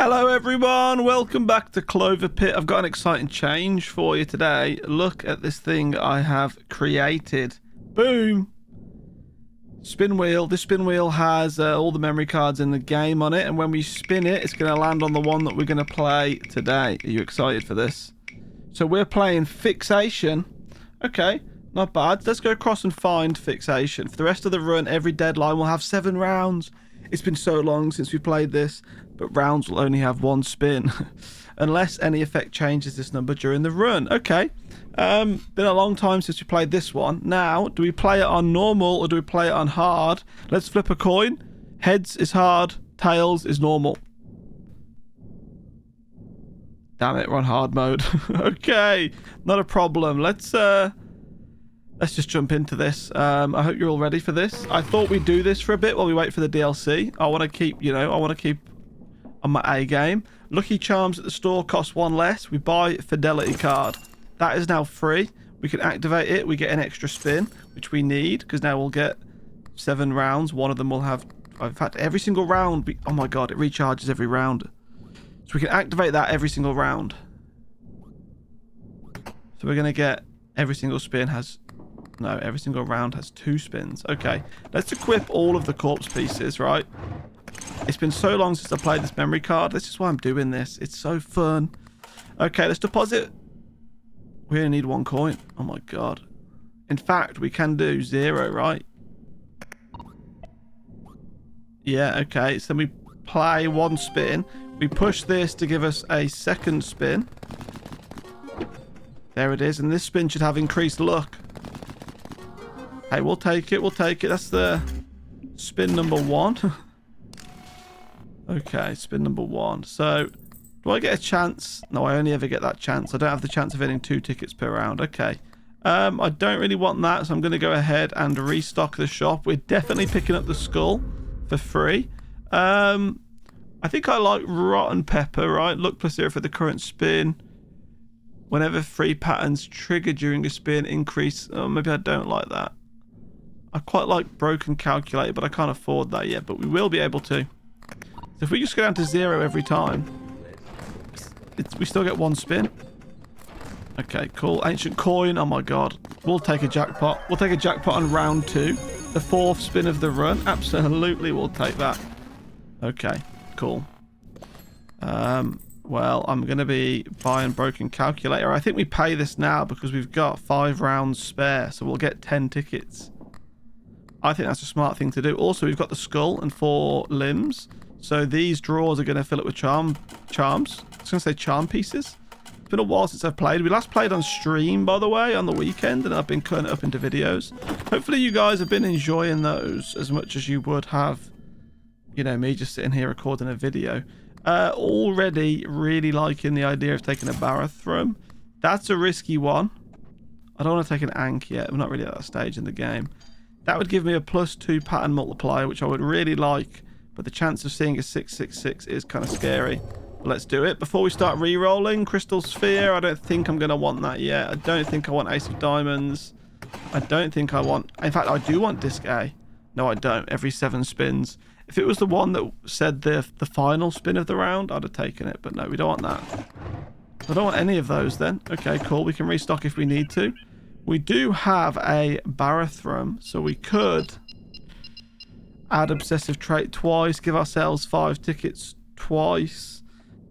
Hello everyone, welcome back to CloverPit. I've got an exciting change for you today. Look at this thing I have created. Boom! Spin wheel. This spin wheel has all the memory cards in the game on it, and when we spin it, it's going to land on the one that we're going to play today. Are you excited for this? So we're playing Fixation. Okay, not bad. Let's go across and find Fixation. For the rest of the run, every deadline will have 7 rounds. It's been so long since we played this, but rounds will only have 1 spin unless any effect changes this number during the run. Okay, been a long time since we played this one. Now, do we play it on normal or do we play it on hard? Let's flip a coin. Heads is hard, tails is normal. Damn it, we're on hard mode. Okay, not a problem. Let's just jump into this. I hope you're all ready for this. I thought we'd do this for a bit while we wait for the DLC. I want to keep, on my A game. Lucky Charms at the store cost 1 less. We buy Fidelity card. That is now free. We can activate it. We get an extra spin, which we need, because now we'll get 7 rounds. One of them will have, in fact, every single round. Oh my god, it recharges every round. So we can activate that every single round. So we're going to get every single spin has... No, every single round has 2 spins. Okay, let's equip all of the corpse pieces, right? It's been so long since I played this memory card. This is why I'm doing this. It's so fun. Okay, let's deposit. We only need 1 coin. Oh my god. In fact, we can do 0, right? Yeah, okay. So we play 1 spin. We push this to give us a 2nd spin. There it is. And this spin should have increased luck. Hey, we'll take it. We'll take it. That's the spin number 1. Okay, spin number 1. So, do I get a chance? No, I only ever get that chance. I don't have the chance of hitting 2 tickets per round. Okay. I don't really want that, so I'm going to go ahead and restock the shop. We're definitely picking up the skull for free. I think I like rotten pepper, right? Look plus 0 for the current spin. Whenever 3 patterns trigger during a spin, increase. Oh, maybe I don't like that. I quite like broken calculator, but I can't afford that yet. But we will be able to. So if we just go down to 0 every time, we still get 1 spin. Okay, cool. Ancient coin. Oh my god. We'll take a jackpot. We'll take a jackpot on round 2. The 4th spin of the run. Absolutely, we'll take that. Okay, cool. Well, I'm going to be buying broken calculator. I think we pay this now because we've got 5 rounds spare. So we'll get 10 tickets. I think that's a smart thing to do. Also, we've got the skull and 4 limbs. So these drawers are going to fill up with charms. I was going to say charm pieces. It's been a while since I've played. We last played on stream, by the way, on the weekend. And I've been cutting it up into videos. Hopefully you guys have been enjoying those as much as you would have, me just sitting here recording a video. Already really liking the idea of taking a Balatro. That's a risky one. I don't want to take an Ankh yet. We're not really at that stage in the game. That would give me a +2 pattern multiplier, which I would really like. But the chance of seeing a 666 is kind of scary. But let's do it. Before we start re-rolling, Crystal Sphere, I don't think I'm going to want that yet. I don't think I want Ace of Diamonds. I don't think I want... In fact, I do want Disc A. No, I don't. Every 7 spins. If it was the one that said the final spin of the round, I'd have taken it. But no, we don't want that. I don't want any of those then. Okay, cool. We can restock if we need to. We do have a Barathrone, so we could add Obsessive Trait twice, give ourselves 5 tickets twice.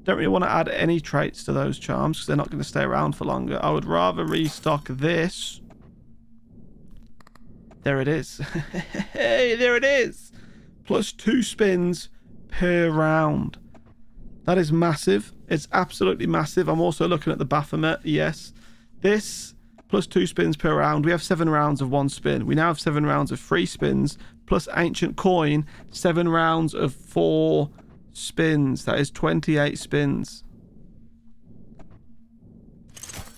Don't really want to add any traits to those charms because they're not going to stay around for longer. I would rather restock this. There it is. Hey, there it is. +2 spins per round. That is massive. It's absolutely massive. I'm also looking at the Baphomet. Yes. This... +2 spins per round. We have 7 rounds of 1 spin. We now have 7 rounds of 3 spins plus Ancient Coin. 7 rounds of 4 spins. That is 28 spins.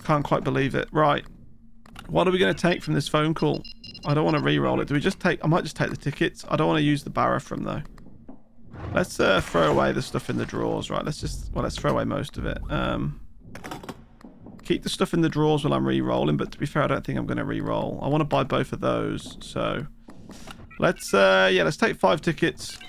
Can't quite believe it. Right. What are we going to take from this phone call? I don't want to re-roll it. Do we just take... I might just take the tickets. I don't want to use the Barathrone though. Let's throw away the stuff in the drawers. Right. Let's throw away most of it. Keep the stuff in the drawers while I'm re-rolling, but to be fair, I don't think I'm going to re-roll. I want to buy both of those, so let's take 5 tickets.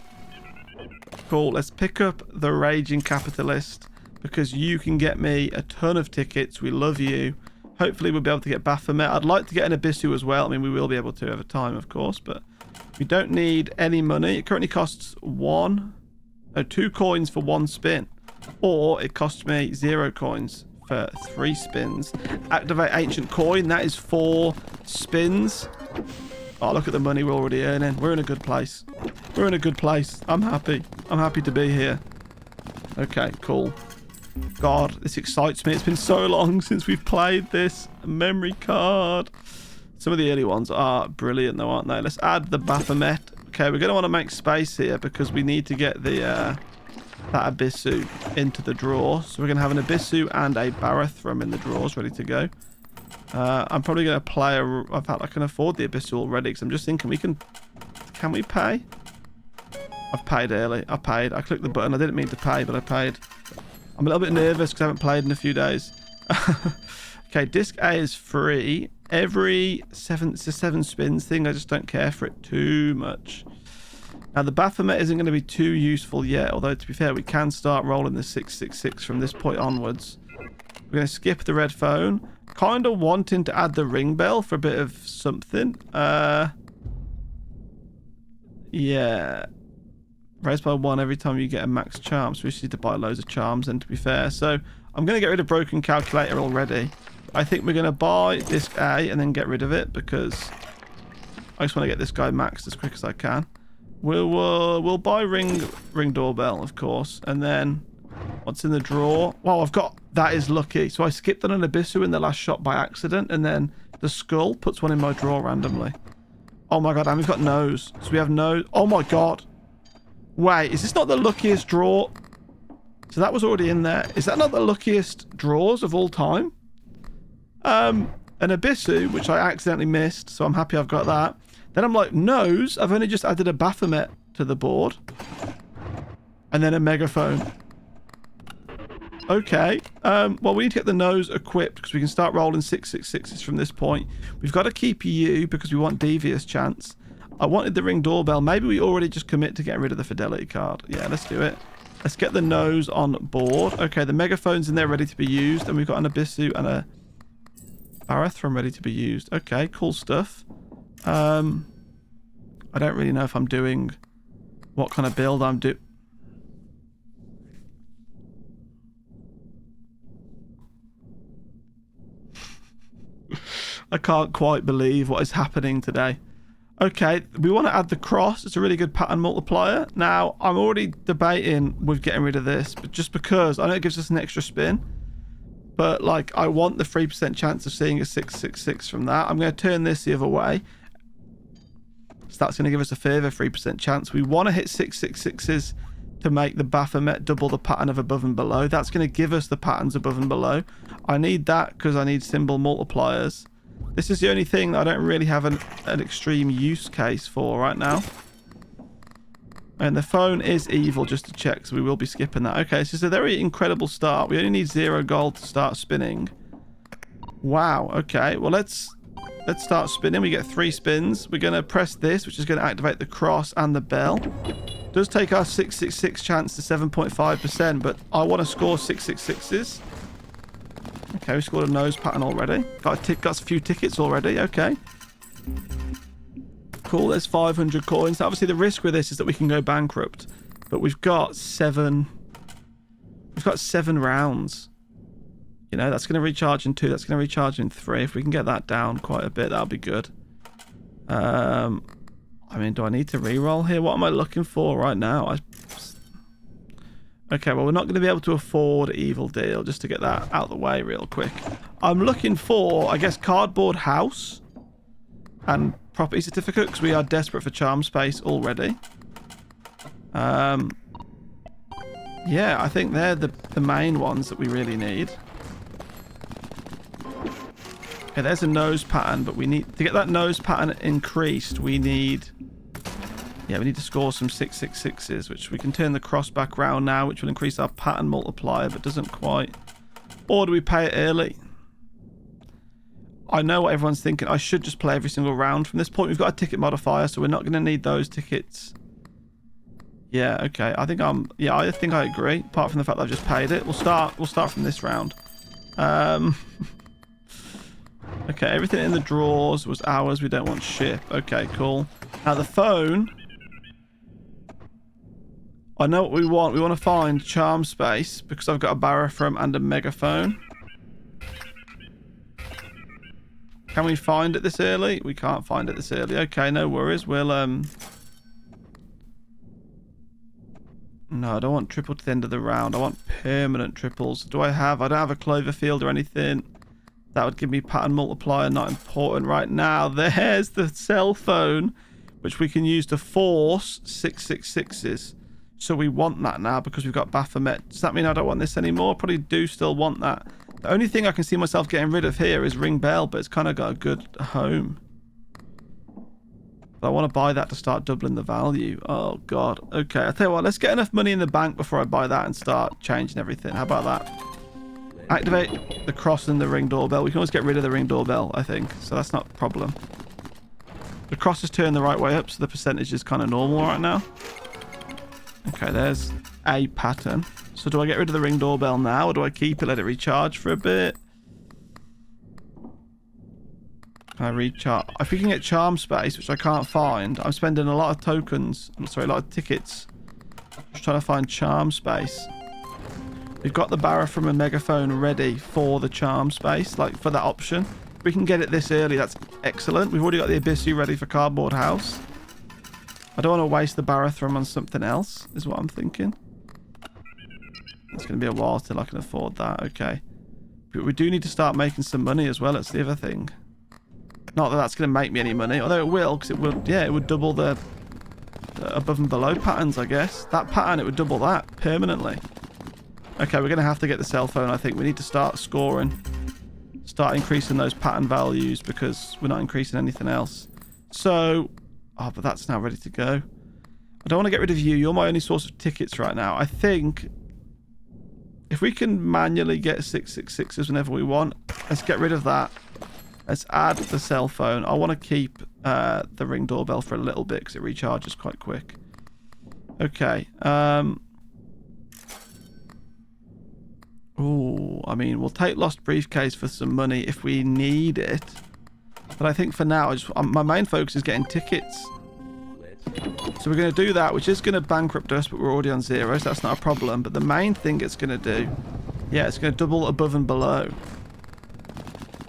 Cool. Let's pick up the Raging Capitalist because you can get me a ton of tickets. We love you. Hopefully we'll be able to get Baphomet. I'd like to get an Abyssu as well. I mean, we will be able to over time, of course, but we don't need any money. It currently costs 2 coins for 1 spin, or it costs me 0 coins for 3 spins. Activate Ancient Coin. That is 4 spins. Oh, look at the money we're already earning. We're in a good place. We're in a good place. I'm happy. I'm happy to be here. Okay, cool. God, this excites me. It's been so long since we've played this. Memory card. Some of the early ones are brilliant though, aren't they? Let's add the Baphomet. Okay, we're going to want to make space here because we need to get the that Abyssu into the drawer. So we're going to have an Abyssu and a Balatro in the drawers ready to go. I'm probably going to play in fact, I can afford the Abyssu already because I'm just thinking can we pay? I've paid early. I paid. I clicked the button. I didn't mean to pay, but I paid. I'm a little bit nervous because I haven't played in a few days. Okay, disc A is free. Every 7 spins thing. I just don't care for it too much. Now, the Baphomet isn't going to be too useful yet, although, to be fair, we can start rolling the 666 from this point onwards. We're going to skip the red phone. Kind of wanting to add the ring bell for a bit of something. Yeah. Raised by 1 every time you get a max charm. So we just need to buy loads of charms then, to be fair. So I'm going to get rid of Broken Calculator already. I think we're going to buy disc A and then get rid of it because I just want to get this guy maxed as quick as I can. We'll buy ring doorbell, of course. And then what's in the drawer? Wow, I've got... That is lucky. So I skipped on an Abyssu in the last shot by accident. And then the skull puts one in my drawer randomly. Oh my god, and we've got nose. So we have nose. Oh my god. Wait, is this not the luckiest draw? So that was already in there. Is that not the luckiest draws of all time? An Abyssu, which I accidentally missed, so I'm happy I've got that. Then I'm like, nose, I've only just added a Baphomet to the board. And then a megaphone. Okay. Well, we need to get the nose equipped because we can start rolling 666s from this point. We've got to keep you because we want devious chance. I wanted the ring doorbell. Maybe we already just commit to getting rid of the fidelity card. Yeah, let's do it. Let's get the nose on board. Okay, the megaphone's in there ready to be used. And we've got an Abyssu and a Barathrone ready to be used. Okay, cool stuff. I don't really know if I'm doing... What kind of build I'm doing. I can't quite believe what is happening today. Okay, we want to add the cross. It's a really good pattern multiplier. Now, I'm already debating with getting rid of this, but just because I know it gives us an extra spin. But, like, I want the 3% chance of seeing a 666 from that. I'm going to turn this the other way. So that's going to give us a further 3% chance. We want to hit 666s to make the Baphomet double the pattern of above and below. That's going to give us the patterns above and below. I need that because I need symbol multipliers. This is the only thing that I don't really have an extreme use case for right now. And the phone is evil, just to check, so we will be skipping that. Okay, this is a very incredible start. We only need 0 gold to start spinning. Wow, okay. Well, let's start spinning. We get 3 spins. We're going to press this, which is going to activate the cross and the bell. It does take our 666 chance to 7.5%, but I want to score 666s. Okay, we scored a nose pattern already. Got a few tickets already. Okay. Cool, there's 500 coins. Obviously, the risk with this is that we can go bankrupt. But we've got 7... We've got 7 rounds. You know, that's going to recharge in 2. That's going to recharge in 3. If we can get that down quite a bit, that'll be good. I mean, do I need to re-roll here? What am I looking for right now? Okay, well, we're not going to be able to afford Evil Deal, just to get that out of the way real quick. I'm looking for, I guess, Cardboard House and Property Certificate, because we are desperate for charm space already. Yeah, I think they're the main ones that we really need. Okay, there's a nose pattern, but we need to get that nose pattern increased. We need... Yeah, we need to score some 666s, which we can turn the cross back round now, which will increase our pattern multiplier, but doesn't quite. Or do we pay it early? I know what everyone's thinking. I should just play every single round. From this point, we've got a ticket modifier, so we're not going to need those tickets Yeah, okay. I think I agree. Apart from the fact that I've just paid it. We'll start from this round. Okay, everything in the drawers was ours. We don't want ship. Okay, cool. Now the phone. I know what we want. We want to find charm space because I've got a Baphomet and a megaphone. Can we find it this early? We can't find it this early. Okay, no worries. We'll No, I don't want triple to the end of the round. I want permanent triples. Do I have? I don't have a CloverPit or anything. That would give me pattern multiplier. Not important right now. There's the cell phone, which we can use to force 666s. So we want that now because we've got Baphomet. Does that mean I don't want this anymore? Probably do still want that. The only thing I can see myself getting rid of here is Ring Bell, but it's kind of got a good home. But I want to buy that to start doubling the value. Oh, God. Okay, I'll tell you what. Let's get enough money in the bank before I buy that and start changing everything. How about that? Activate the cross and the ring doorbell. We can always get rid of the ring doorbell, I think. So that's not a problem. The cross is turned the right way up, so the percentage is kind of normal right now. Okay, there's a pattern. So do I get rid of the ring doorbell now, or do I keep it, let it recharge for a bit? Can I recharge? If we can get charm space, which I can't find, I'm spending a lot of tokens. I'm sorry, a lot of tickets. Just trying to find charm space. We've got the Barra from a megaphone ready for the charm space, like for that option. If we can get it this early, that's excellent. We've already got the Abyssu ready for Cardboard House. I don't want to waste the Barathrum on something else, is what I'm thinking. It's going to be a while till I can afford that. Okay. But we do need to start making some money as well. That's the other thing. Not that that's going to make me any money, although it will, because it would, yeah, it would double the above and below patterns, I guess. That pattern, it would double that permanently. Okay, we're going to have to get the cell phone, I think. We need to start scoring. Start increasing those pattern values because we're not increasing anything else. So... oh, but that's now ready to go. I don't want to get rid of you. You're my only source of tickets right now. I think if we can manually get 666s whenever we want, let's get rid of that. Let's add the cell phone. I want to keep the ring doorbell for a little bit because it recharges quite quick. Okay. Oh, I mean, we'll take lost briefcase for some money if we need it. But I think for now, my main focus is getting tickets. So we're going to do that, which is going to bankrupt us, but we're already on 0, so that's not a problem. But the main thing it's going to do, yeah, it's going to double above and below.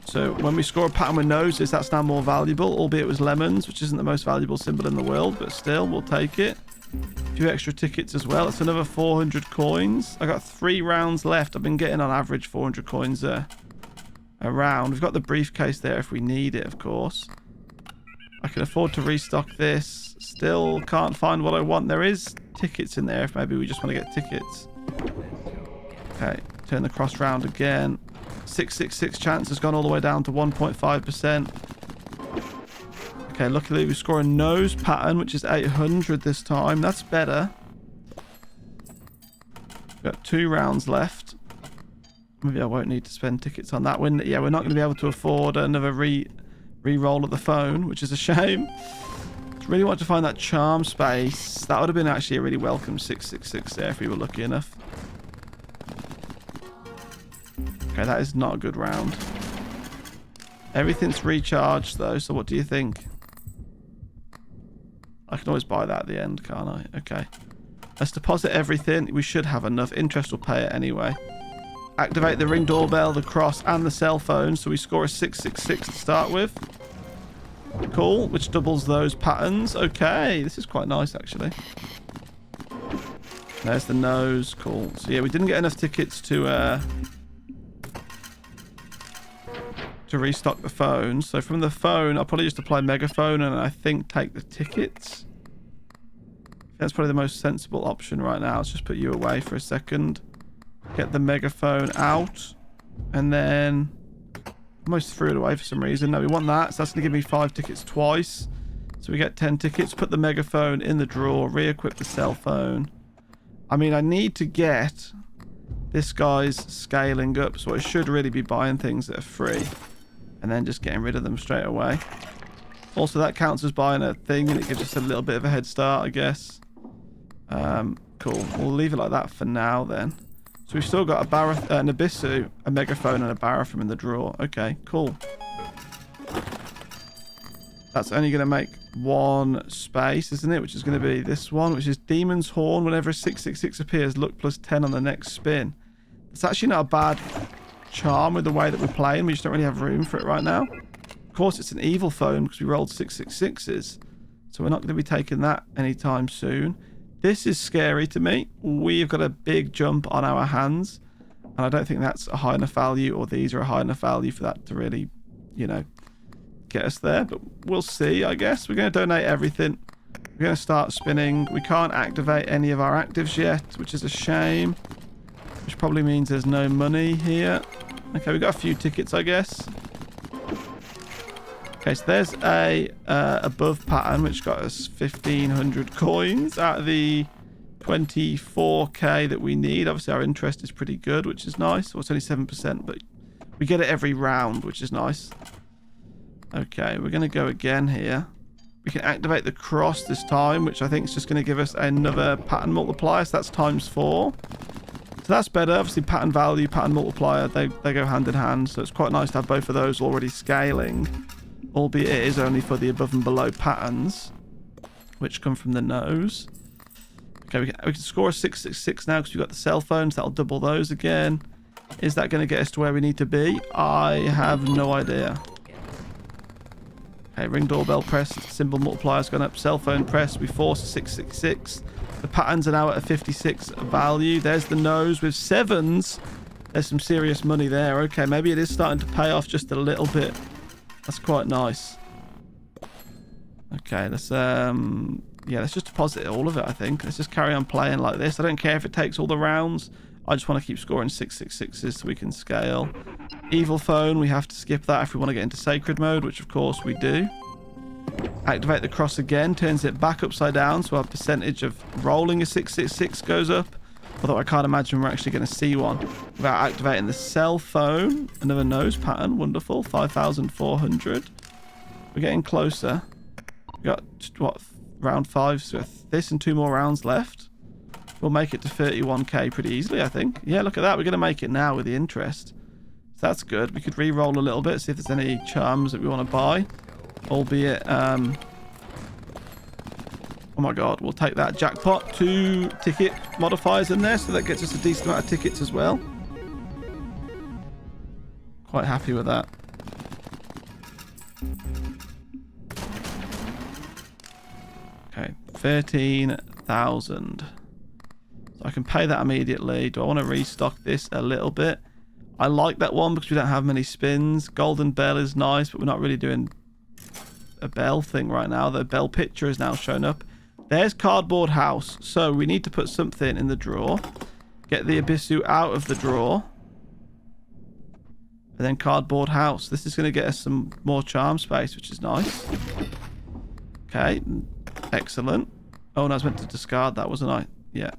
So when we score a pattern with noses, that's now more valuable, albeit it was lemons, which isn't the most valuable symbol in the world, but still, we'll take it. A few extra tickets as well. That's another 400 coins. I got 3 rounds left. I've been getting on average 400 coins around. We've got the briefcase there if we need it, of course. I can afford to restock this. Still can't find what I want. There is tickets in there if maybe we just want to get tickets. Okay, turn the cross round again. 666 chance has gone all the way down to 1.5%. Okay, luckily we score a nose pattern, which is 800 this time. That's better. We've got 2 rounds left. Maybe I won't need to spend tickets on that one. Yeah, we're not going to be able to afford another re-roll of the phone, which is a shame. Just really want to find that charm space. That would have been actually a really welcome 666 there if we were lucky enough. Okay, that is not a good round. Everything's recharged though, so what do you think? I can always buy that at the end, can't I? Okay. Let's deposit everything. We should have enough. Interest will pay it anyway. Activate the ring doorbell, the cross, and the cell phone. So we score a 666 to start with. Cool, which doubles those patterns. Okay, this is quite nice, actually. There's the nose. Cool. So yeah, we didn't get enough tickets to restock the phone. So from the phone, I'll probably just apply megaphone and I think take the tickets. That's probably the most sensible option right now. Let's just put you away for a second. Get the megaphone out. And then... almost threw it away for some reason. No, we want that. So that's going to give me 5 tickets twice. So we get 10 tickets. Put the megaphone in the drawer. Re-equip the cell phone. I mean, I need to get this guy's scaling up. So I should really be buying things that are free. And then just getting rid of them straight away. Also, that counts as buying a thing. And it gives us a little bit of a head start, I guess. Cool. We'll leave it like that for now then. So we've still got an Abyssu, a Megaphone, and a Baphomet in the drawer. Okay, cool. That's only going to make one space, isn't it? Which is going to be this one, which is Demon's Horn. Whenever a 666 appears, look +10 on the next spin. It's actually not a bad charm with the way that we're playing. We just don't really have room for it right now. Of course, it's an evil phone because we rolled 666s. So we're not going to be taking that anytime soon. This is scary to me. We've got a big jump on our hands. And I don't think that's a high enough value, or these are a high enough value for that to really, you know, get us there. But we'll see, I guess. We're going to donate everything. We're going to start spinning. We can't activate any of our actives yet, which is a shame. Which probably means there's no money here. Okay, we got a few tickets, I guess. Okay, so there's a above pattern, which got us 1,500 coins out of the 24k that we need. Obviously, our interest is pretty good, which is nice. Well, it's only 7%, but we get it every round, which is nice. Okay, we're going to go again here. We can activate the cross this time, which I think is just going to give us another pattern multiplier. So that's ×4. So that's better. Obviously, pattern value, pattern multiplier, they go hand in hand. So it's quite nice to have both of those already scaling. Albeit it is only for the above and below patterns, which come from the nose. Okay, we can score a 666 now because we've got the cell phones. That'll double those again. Is that going to get us to where we need to be? I have no idea. Okay, ring doorbell pressed. Symbol multiplier's gone up. Cell phone pressed. We force a 666. The patterns are now at a 56 value. There's the nose with 7s. There's some serious money there. Okay, maybe it is starting to pay off just a little bit. That's quite nice. Okay, let's just deposit all of it, I think. Let's just carry on playing like this. I don't care if it takes all the rounds. I just want to keep scoring 666s so we can scale. Evil phone, we have to skip that if we want to get into sacred mode, which of course we do. Activate the cross again, turns it back upside down, so our percentage of rolling a 666 goes up. Although I can't imagine we're actually going to see one without activating the cell phone. Another nose pattern. Wonderful. 5,400. We're getting closer. We got, what, round 5. So this and 2 more rounds left. We'll make it to 31k pretty easily, I think. Yeah, look at that. We're going to make it now with the interest. So that's good. We could re-roll a little bit, see if there's any charms that we want to buy. Albeit, oh my god, we'll take that jackpot. 2 ticket modifiers in there, so that gets us a decent amount of tickets as well. Quite happy with that. Okay, 13,000. So I can pay that immediately. Do I want to restock this a little bit? I like that one because we don't have many spins. Golden bell is nice, but we're not really doing a bell thing right now. The bell picture is now shown up. There's cardboard house. So we need to put something in the drawer. Get the Abyssu out of the drawer. And then cardboard house. This is going to get us some more charm space, which is nice. Okay. Excellent. Oh, and I was meant to discard that, wasn't I? Yeah.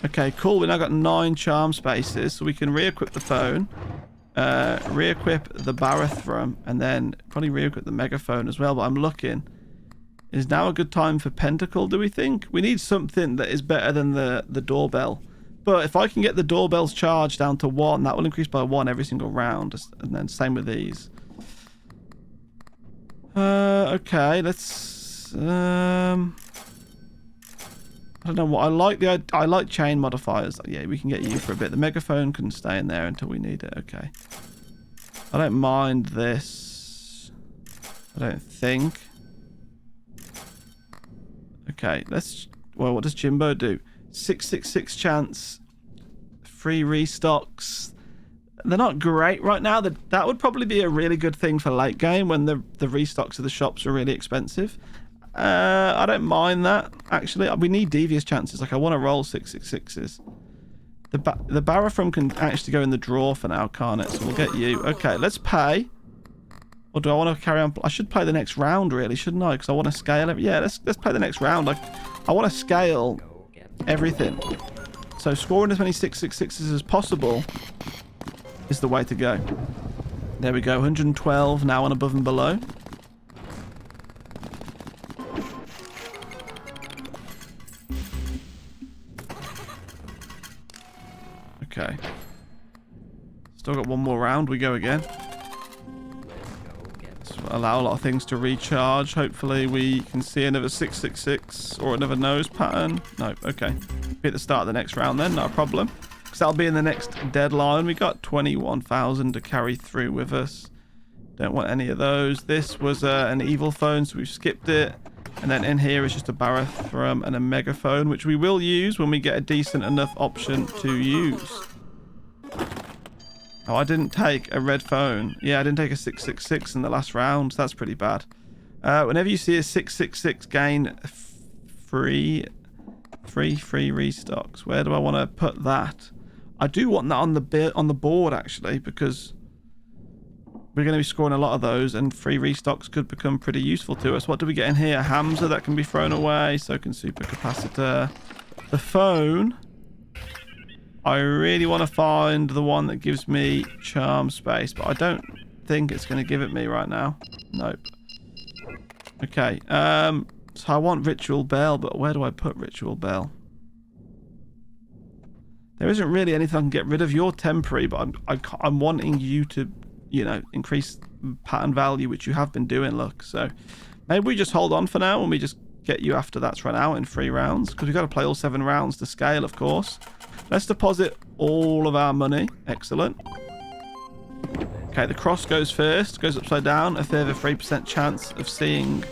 Okay, cool. We now got 9 charm spaces. So we can re-equip the phone. Re-equip the Baphomet. And then probably re-equip the megaphone as well. But I'm looking. Is now a good time for Pentacle, do we think? We need something that is better than the doorbell. But if I can get the doorbell's charge down to 1, that will increase by 1 every single round. And then same with these. Okay, let's... I don't know what I like. I like chain modifiers. Yeah, we can get you for a bit. The megaphone can stay in there until we need it. Okay. I don't mind this. I don't think. Okay, let's... Well, what does Jimbo do? 666 chance. 3 restocks. They're not great right now. That would probably be a really good thing for late game when the restocks of the shops are really expensive. I don't mind that, actually. We need devious chances. Like, I want to roll 666s. The Baphomet can actually go in the drawer for now, can't it? So we'll get you. Okay, let's pay. Or do I want to carry on? I should play the next round, really, shouldn't I? Because I want to scale it. Yeah, let's play the next round. Like, I want to scale everything. So scoring as many 666s as possible is the way to go. There we go. 112 now on above and below. Okay. Still got one more round. We go again. This will allow a lot of things to recharge. Hopefully we can see another 666 or another nose pattern. No, okay. Be at the start of the next round then, not a problem. Because that'll be in the next deadline. We got 21,000 to carry through with us. Don't want any of those. This was an evil phone, so we've skipped it. And then in here is just a Barathrum and a megaphone, which we will use when we get a decent enough option to use. Oh, I didn't take a red phone. Yeah, I didn't take a 666 in the last round. So that's pretty bad. Whenever you see a 666 gain free restocks, where do I want to put that? I do want that on the board, actually, because we're going to be scoring a lot of those, and free restocks could become pretty useful to us. What do we get in here? Hamza that can be thrown away, so can supercapacitor. The phone, I really want to find the one that gives me charm space, but I don't think it's going to give it me right now. Nope. Okay, so I want Ritual Bell, but where do I put Ritual Bell? There isn't really anything I can get rid of. You're temporary, but I'm wanting you to, you know, increase pattern value, which you have been doing, look. So maybe we just hold on for now and we just get you after that's run out in 3 rounds, because we've got to play all 7 rounds to scale, of course. Let's deposit all of our money. Excellent. Okay, the cross goes first, goes upside down, a further 3% chance of seeing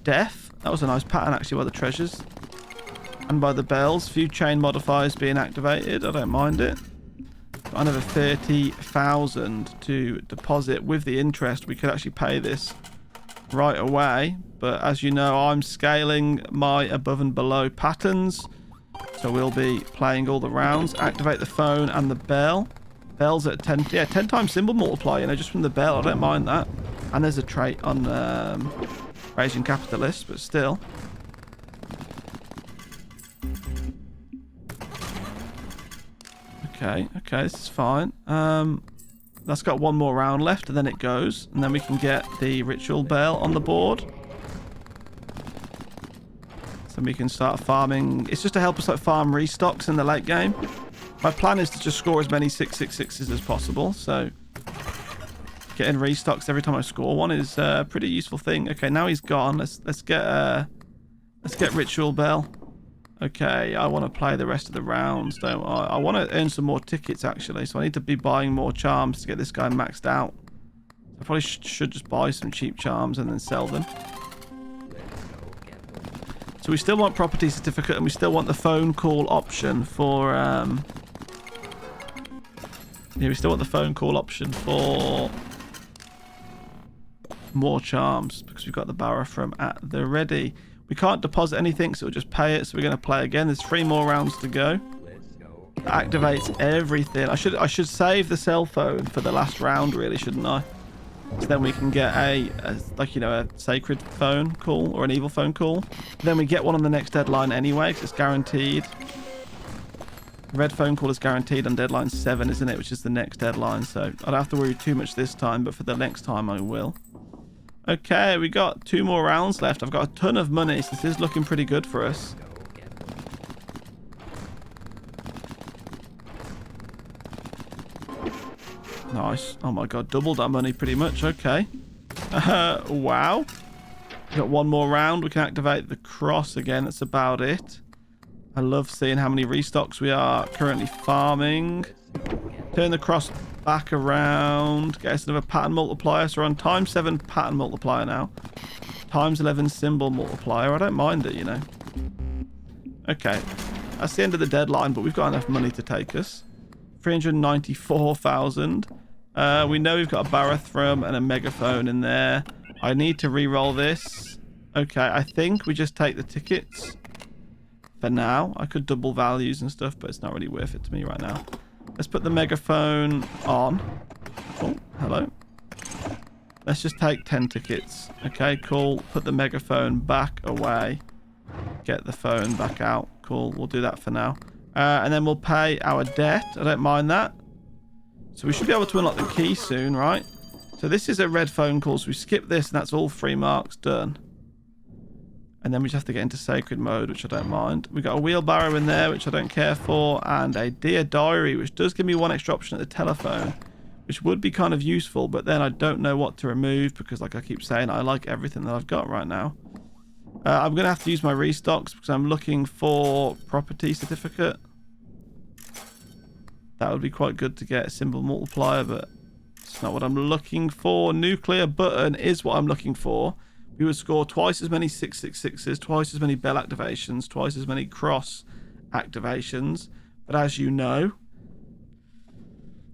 death. That was a nice pattern, actually, by the treasures and by the bells. Few chain modifiers being activated. I don't mind it. Got another 30,000 to deposit. With the interest, we could actually pay this right away, but as you know, I'm scaling my above and below patterns, so we'll be playing all the rounds. Activate the phone and the bell. Bell's at 10, yeah, 10 times symbol multiplier, you know, just from the bell. I don't mind that. And there's a trait on Raging Capitalist, but still. Okay, this is fine. That's got one more round left, and then it goes, and then we can get the Ritual Bell on the board. So we can start farming. It's just to help us like farm restocks in the late game. My plan is to just score as many 666s as possible, so getting restocks every time I score one is a pretty useful thing. Okay, now he's gone. Let's get Ritual Bell. Okay, I want to play the rest of the rounds, don't I? I want to earn some more tickets, actually, so I need to be buying more charms to get this guy maxed out. I probably should just buy some cheap charms and then sell them. So we still want property certificate, and we still want the phone call option for... yeah, we still want the phone call option for more charms, because we've got the Barathrum at the ready. We can't deposit anything, so we'll just pay it. So we're going to play again. There's 3 more rounds to go. That activates everything. I should save the cell phone for the last round, really, shouldn't I? So then we can get a sacred phone call or an evil phone call. Then we get one on the next deadline anyway, because it's guaranteed. Red phone call is guaranteed on deadline 7, isn't it? Which is the next deadline. So I don't have to worry too much this time, but for the next time I will. Okay, we got 2 more rounds left. I've got a ton of money, so this is looking pretty good for us. Nice. Oh my god, doubled our money pretty much. Okay. Wow. We've got 1 more round. We can activate the cross again. That's about it. I love seeing how many restocks we are currently farming. Turn the cross back around. Get us another pattern multiplier. So we're on times 7 pattern multiplier now. Times 11 symbol multiplier. I don't mind it, you know. Okay. That's the end of the deadline, but we've got enough money to take us. 394,000. We know we've got a Barathrum and a megaphone in there. I need to re-roll this. Okay, I think we just take the tickets for now. I could double values and stuff, but it's not really worth it to me right now. Let's put the megaphone on. Oh, hello. Let's just take 10 tickets. Okay, cool. Put the megaphone back away. Get the phone back out. Cool, we'll do that for now. And then we'll pay our debt. I don't mind that. So we should be able to unlock the key soon, right? So this is a red phone call. So we skip this, and that's all 3 marks done. And then we just have to get into sacred mode, which I don't mind. We got a wheelbarrow in there, which I don't care for, and a dear diary, which does give me one extra option at the telephone, which would be kind of useful, but then I don't know what to remove because, like I keep saying, I like everything that I've got right now. I'm going to have to use my restocks because I'm looking for property certificate. That would be quite good to get a symbol multiplier, but it's not what I'm looking for. Nuclear button is what I'm looking for. We would score twice as many 666s, twice as many bell activations, twice as many cross activations. But as you know,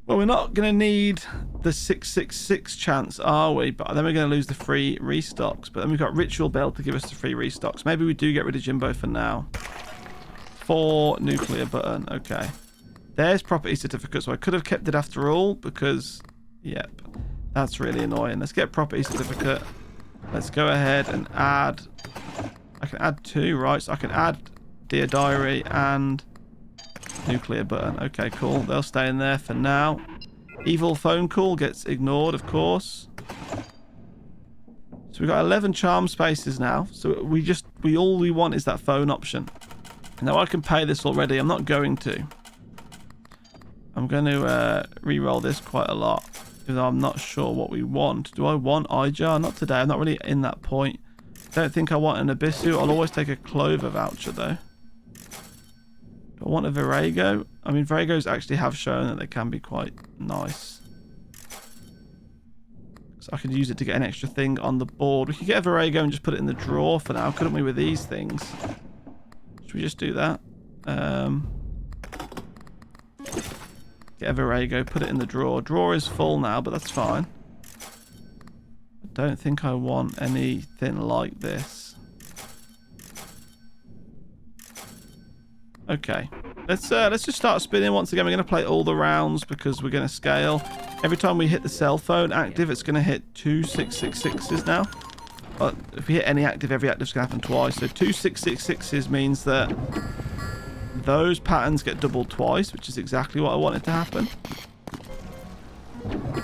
well, we're not going to need the 666 chance, are we? But then we're going to lose the free restocks. But then we've got Ritual Bell to give us the free restocks. Maybe we do get rid of Jimbo for now. 4 nuclear button. Okay. There's property certificate. So I could have kept it after all because, yep, that's really annoying. Let's get property certificate. Let's go ahead and add. I can add 2, right? So I can add Dear Diary and nuclear button. Okay, cool. They'll stay in there for now. Evil phone call gets ignored, of course. So we've got 11 charm spaces now. So all we want is that phone option. Now I can pay this already. I'm not going to. I'm going to re-roll this quite a lot. Because I'm not sure what we want. Do I want iJar? Not today. I'm not really in that point. Don't think I want an Abyssu. I'll always take a Clover voucher though. Do I want a Virago? I mean, Viragos actually have shown that they can be quite nice. So I could use it to get an extra thing on the board. We could get a Virago and just put it in the drawer for now, couldn't we, with these things? Should we just do that? Get a Virago, put it in the drawer. Drawer is full now, but that's fine. I don't think I want anything like this. Okay. Let's just start spinning once again. We're going to play all the rounds because we're going to scale. Every time we hit the cell phone active, it's going to hit 2 666s now. But if we hit any active, every active's going to happen twice. So 2 666s means that those patterns get doubled twice, which is exactly what I wanted to happen.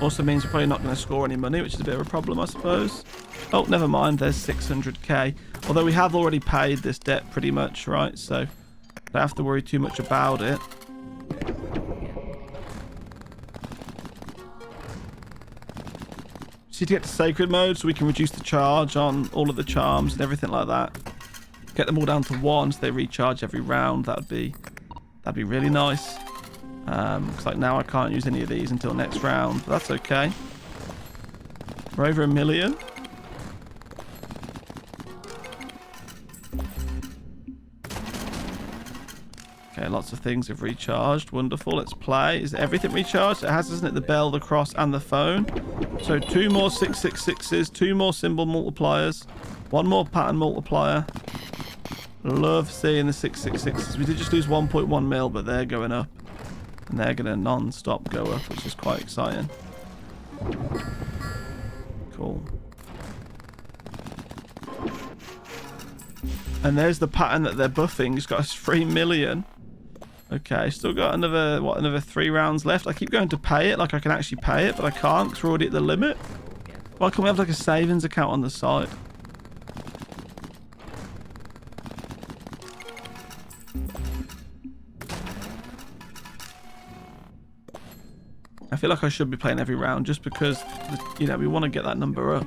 Also means we're probably not going to score any money, which is a bit of a problem, I suppose. Oh, never mind. There's 600k. Although we have already paid this debt pretty much, right? So I don't have to worry too much about it. Just need to get to sacred mode so we can reduce the charge on all of the charms and everything like that. Get them all down to 1 so they recharge every round. That'd be really nice. Looks like now I can't use any of these until next round, but that's okay. We're over 1 million. Okay, lots of things have recharged. Wonderful. Let's play. Is everything recharged? It has, isn't it? The bell, the cross, and the phone. So 2 more 666s, 2 more symbol multipliers, 1 more pattern multiplier. Love seeing the 666s. We did just lose 1.1 mil, but they're going up. And they're going to non-stop go up, which is quite exciting. Cool. And there's the pattern that they're buffing. It's got us 3 million. Okay, still got another 3 rounds left. I keep going to pay it, like I can actually pay it, but I can't because we're already at the limit. Why can't we have like a savings account on the side? I feel like I should be playing every round just because, you know, we want to get that number up.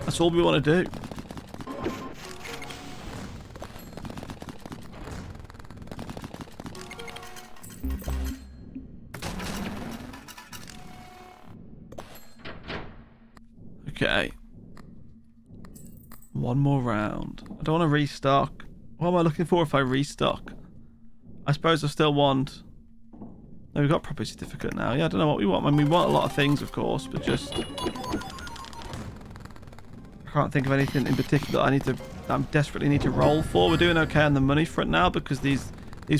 That's all we want to do. Okay. 1 more round. I don't want to restock. What am I looking for if I restock? I suppose I still want... No, we've got property certificate now. Yeah, I don't know what we want. I mean, we want a lot of things, of course, but just... I can't think of anything in particular I desperately need to roll for. We're doing okay on the money front now because these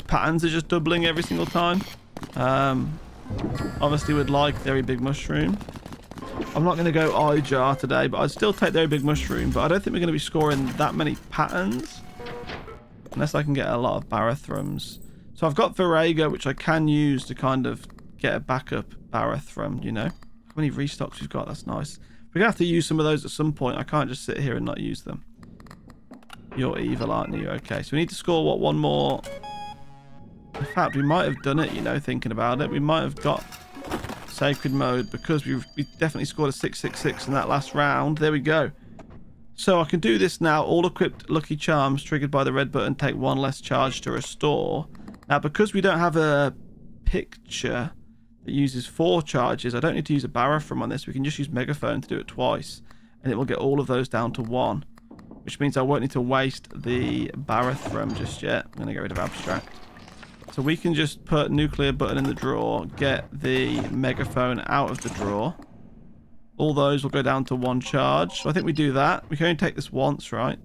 patterns are just doubling every single time. Obviously, we'd like Very Big Mushroom. I'm not going to go iJar today, but I'd still take Very Big Mushroom. But I don't think we're going to be scoring that many patterns. Unless I can get a lot of Barathrums. So I've got Virago, which I can use to kind of get a backup Barathrum, you know. How many restocks we've got? That's nice. We're going to have to use some of those at some point. I can't just sit here and not use them. You're evil, aren't you? Okay, so we need to score, what, one more? In fact, we might have done it, you know, thinking about it. We might have got sacred mode because we definitely scored a 666 in that last round. There we go. So I can do this now. All equipped lucky charms triggered by the red button take one less charge to restore. Now, because we don't have a picture that uses 4 charges, I don't need to use a Baphomet on this. We can just use megaphone to do it twice, and it will get all of those down to 1. Which means I won't need to waste the Baphomet just yet. I'm going to get rid of abstract. So we can just put nuclear button in the drawer, get the megaphone out of the drawer. All those will go down to 1 charge. So I think we do that. We can only take this once, right?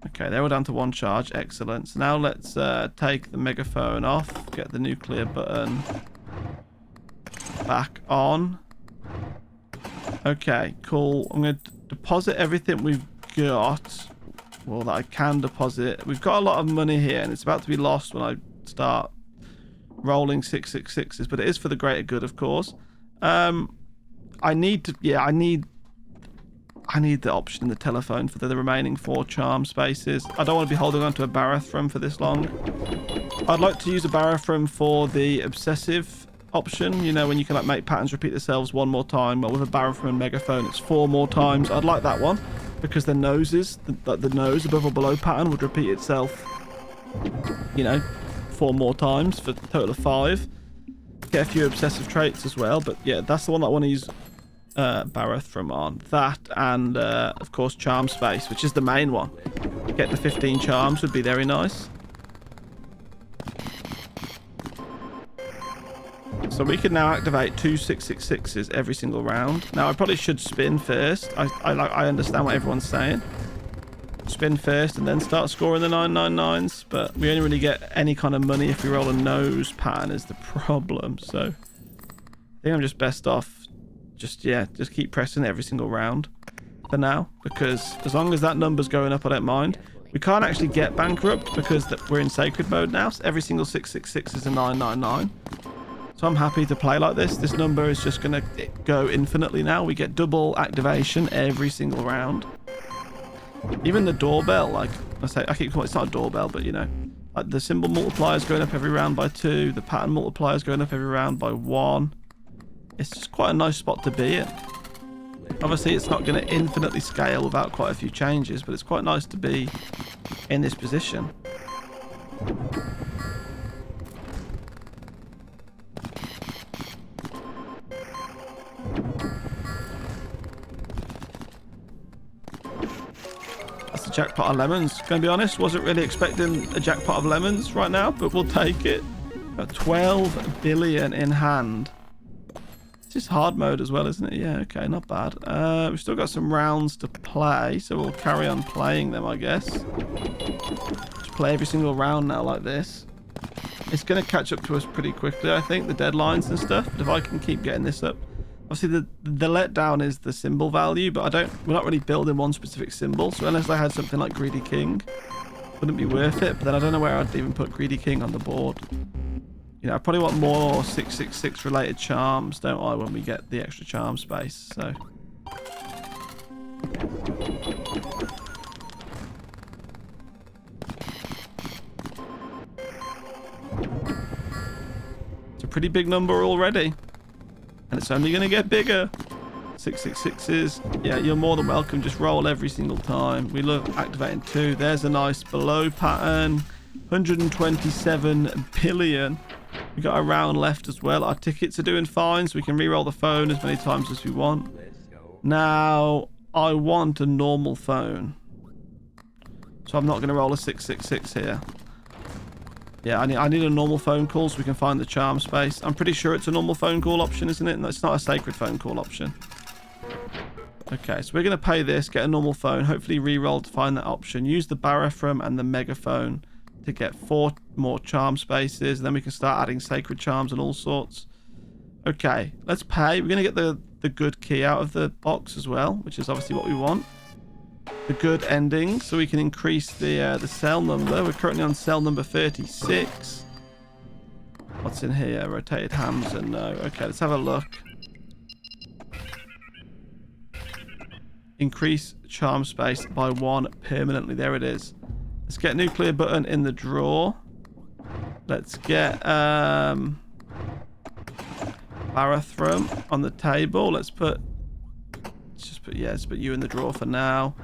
Okay, they're all down to 1 charge. Excellent. So now let's take the megaphone off, get the nuclear button back on. Okay, cool. I'm going to deposit everything we've got. Well, that I can deposit. We've got a lot of money here, and it's about to be lost when I start rolling 666s, but it is for the greater good, of course. I need to... Yeah, I need the option in the telephone for the remaining 4 charm spaces. I don't want to be holding on to a Baphomet for this long. I'd like to use a Baphomet for the obsessive option, you know, when you can like make patterns repeat themselves 1 more time. Well, with a Baphomet and megaphone, it's 4 more times. I'd like that one because the noses, the nose above or below pattern would repeat itself, you know, 4 more times for a total of 5. Get a few obsessive traits as well, but yeah, that's the one that I want to use Baphomet on. That and of course charm space, which is the main one. Get the 15 charms would be very nice. So we can now activate 2 666s every single round. Now I probably should spin first. I understand what everyone's saying. Spin first and then start scoring the 999s, but we only really get any kind of money if we roll a nose pattern is the problem. So I think I'm just best off just keep pressing every single round for now, because as long as that number's going up, I don't mind. We can't actually get bankrupt because we're in sacred mode now, so every single 666 is a 999. So I'm happy to play like this. This number is just going to go infinitely now. We get double activation every single round. Even the doorbell, like I keep calling it, it's not a doorbell, but you know, like the symbol multiplier is going up every round by 2. The pattern multiplier is going up every round by 1. It's just quite a nice spot to be in. Obviously, it's not going to infinitely scale without quite a few changes, but it's quite nice to be in this position. That's the jackpot of lemons. Gonna be honest, wasn't really expecting a jackpot of lemons right now, but we'll take it. Got 12 billion in hand. It's just hard mode as well, isn't it? Yeah, okay, not bad. We've still got some rounds to play, so we'll carry on playing them, I guess. Just play every single round now like this. It's going to catch up to us pretty quickly, I think, the deadlines and stuff. But if I can keep getting this up. Obviously, the letdown is the symbol value, but we're not really building one specific symbol. So unless I had something like Greedy King, it wouldn't be worth it. But then I don't know where I'd even put Greedy King on the board. You know, I probably want more 666 related charms, don't I, when we get the extra charm space, so. It's a pretty big number already. And it's only going to get bigger. 666s. Yeah, you're more than welcome. Just roll every single time. We love activating 2. There's a nice below pattern. 127 billion. We got a round left as well. Our tickets are doing fine, so we can re-roll the phone as many times as we want. Now, I want a normal phone. So I'm not going to roll a 666 here. Yeah, I need a normal phone call so we can find the charm space. I'm pretty sure it's a normal phone call option, isn't it? No, it's not a sacred phone call option. Okay, so we're going to pay this, get a normal phone, hopefully re-roll to find that option. Use the Baphomet and the megaphone to get 4 more charm spaces, and then we can start adding sacred charms and all sorts. Okay, let's pay. We're going to get the good key out of the box as well, which is obviously what we want. The good ending, so we can increase the cell number. We're currently on cell number 36. What's in here? Rotated hams and no. Okay, let's have a look. Increase charm space by 1 permanently. There it is. Let's get nuclear button in the drawer. Let's get Barathrum on the table. Let's put you in the drawer for now.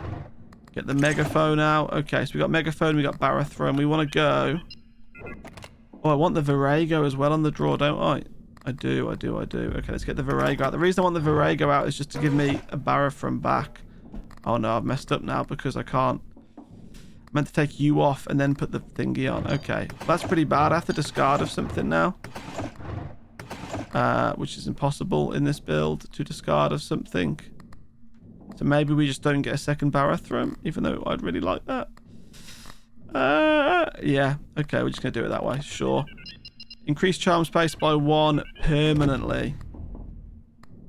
Get the megaphone out. Okay, so we got megaphone, we got Barathrum. We want to go. Oh, I want the Virago as well on the drawer, don't I? I do. Okay, let's get the Virago out. The reason I want the Virago out is just to give me a Barathrum back. Oh no, I've messed up now because I can't. I meant to take you off and then put the thingy on. Okay, that's pretty bad. I have to discard of something now. Which is impossible in this build to discard of something. So maybe we just don't get a second Barathrum, even though I'd really like that. Yeah, okay, we're just going to do it that way. Sure. Increase charm space by 1 permanently.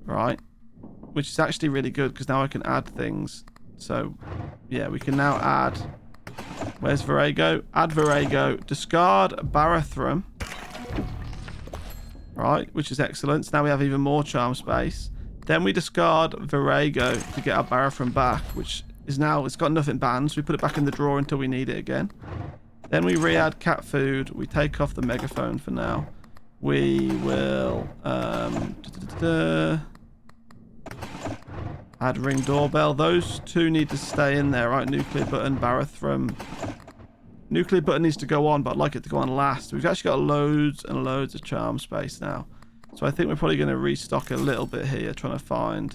Right. Which is actually really good because now I can add things. So, yeah, we can now add... Where's Virago? Add Virago. Discard Barathrum. Right, which is excellent. So now we have even more charm space. Then we discard Virago to get our Barathrum back, which is now... It's got nothing banned, so we put it back in the drawer until we need it again. Then we re-add cat food. We take off the megaphone for now. We will... add ring doorbell. Those two need to stay in there, right? Nuclear button, Barathrum. Nuclear button needs to go on, but I'd like it to go on last. We've actually got loads and loads of charm space now. So I think we're probably going to restock a little bit here, trying to find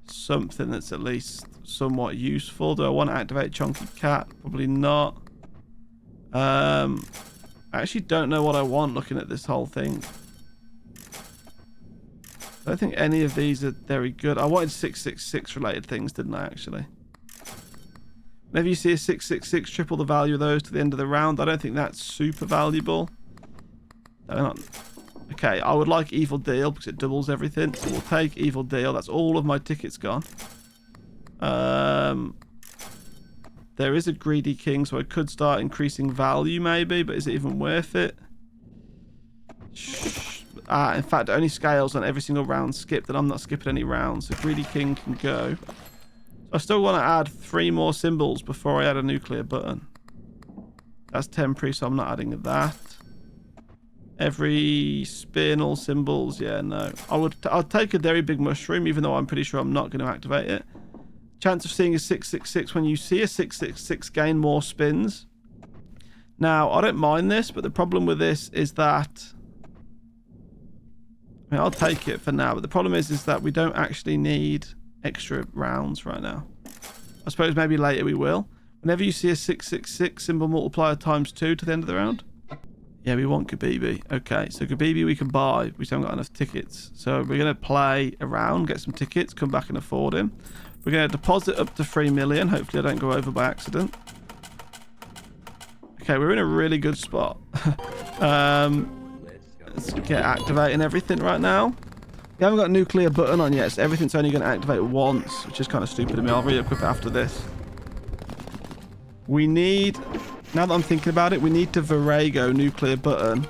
something that's at least somewhat useful. Do I want to activate Chunky Cat? Probably not. I actually don't know what I want looking at this whole thing. I don't think any of these are very good. I wanted 666 related things, didn't I, actually? Whenever you see a 666, triple the value of those to the end of the round. I don't think that's super valuable. Okay, I would like Evil Deal because it doubles everything. So we'll take Evil Deal. That's all of my tickets gone. There is a Greedy King, so I could start increasing value maybe, but is it even worth it? In fact, it only scales on every single round skipped, and I'm not skipping any rounds, so Greedy King can go. So I still want to add 3 more symbols before I add a nuclear button. That's temporary, so I'm not adding that. Every spinal symbols, yeah, no. I'll take a very big mushroom, even though I'm pretty sure I'm not going to activate it. Chance of seeing a 666. When you see a 666, gain more spins. Now, I don't mind this, but the problem with this is that... I mean, I'll take it for now, but the problem is that we don't actually need extra rounds right now. I suppose maybe later we will. Whenever you see a 666 symbol multiplier times 2 to the end of the round. Yeah, we want Gabibi. Okay, so Gabibi we can buy. We just haven't got enough tickets. So we're going to play around, get some tickets, come back and afford him. We're going to deposit up to 3 million. Hopefully I don't go over by accident. Okay, we're in a really good spot. Let's get activating everything right now. We haven't got a nuclear button on yet, so everything's only going to activate once, which is kind of stupid of me. I'll re-equip it after this. We need, now that I'm thinking about it, we need to Virago nuclear button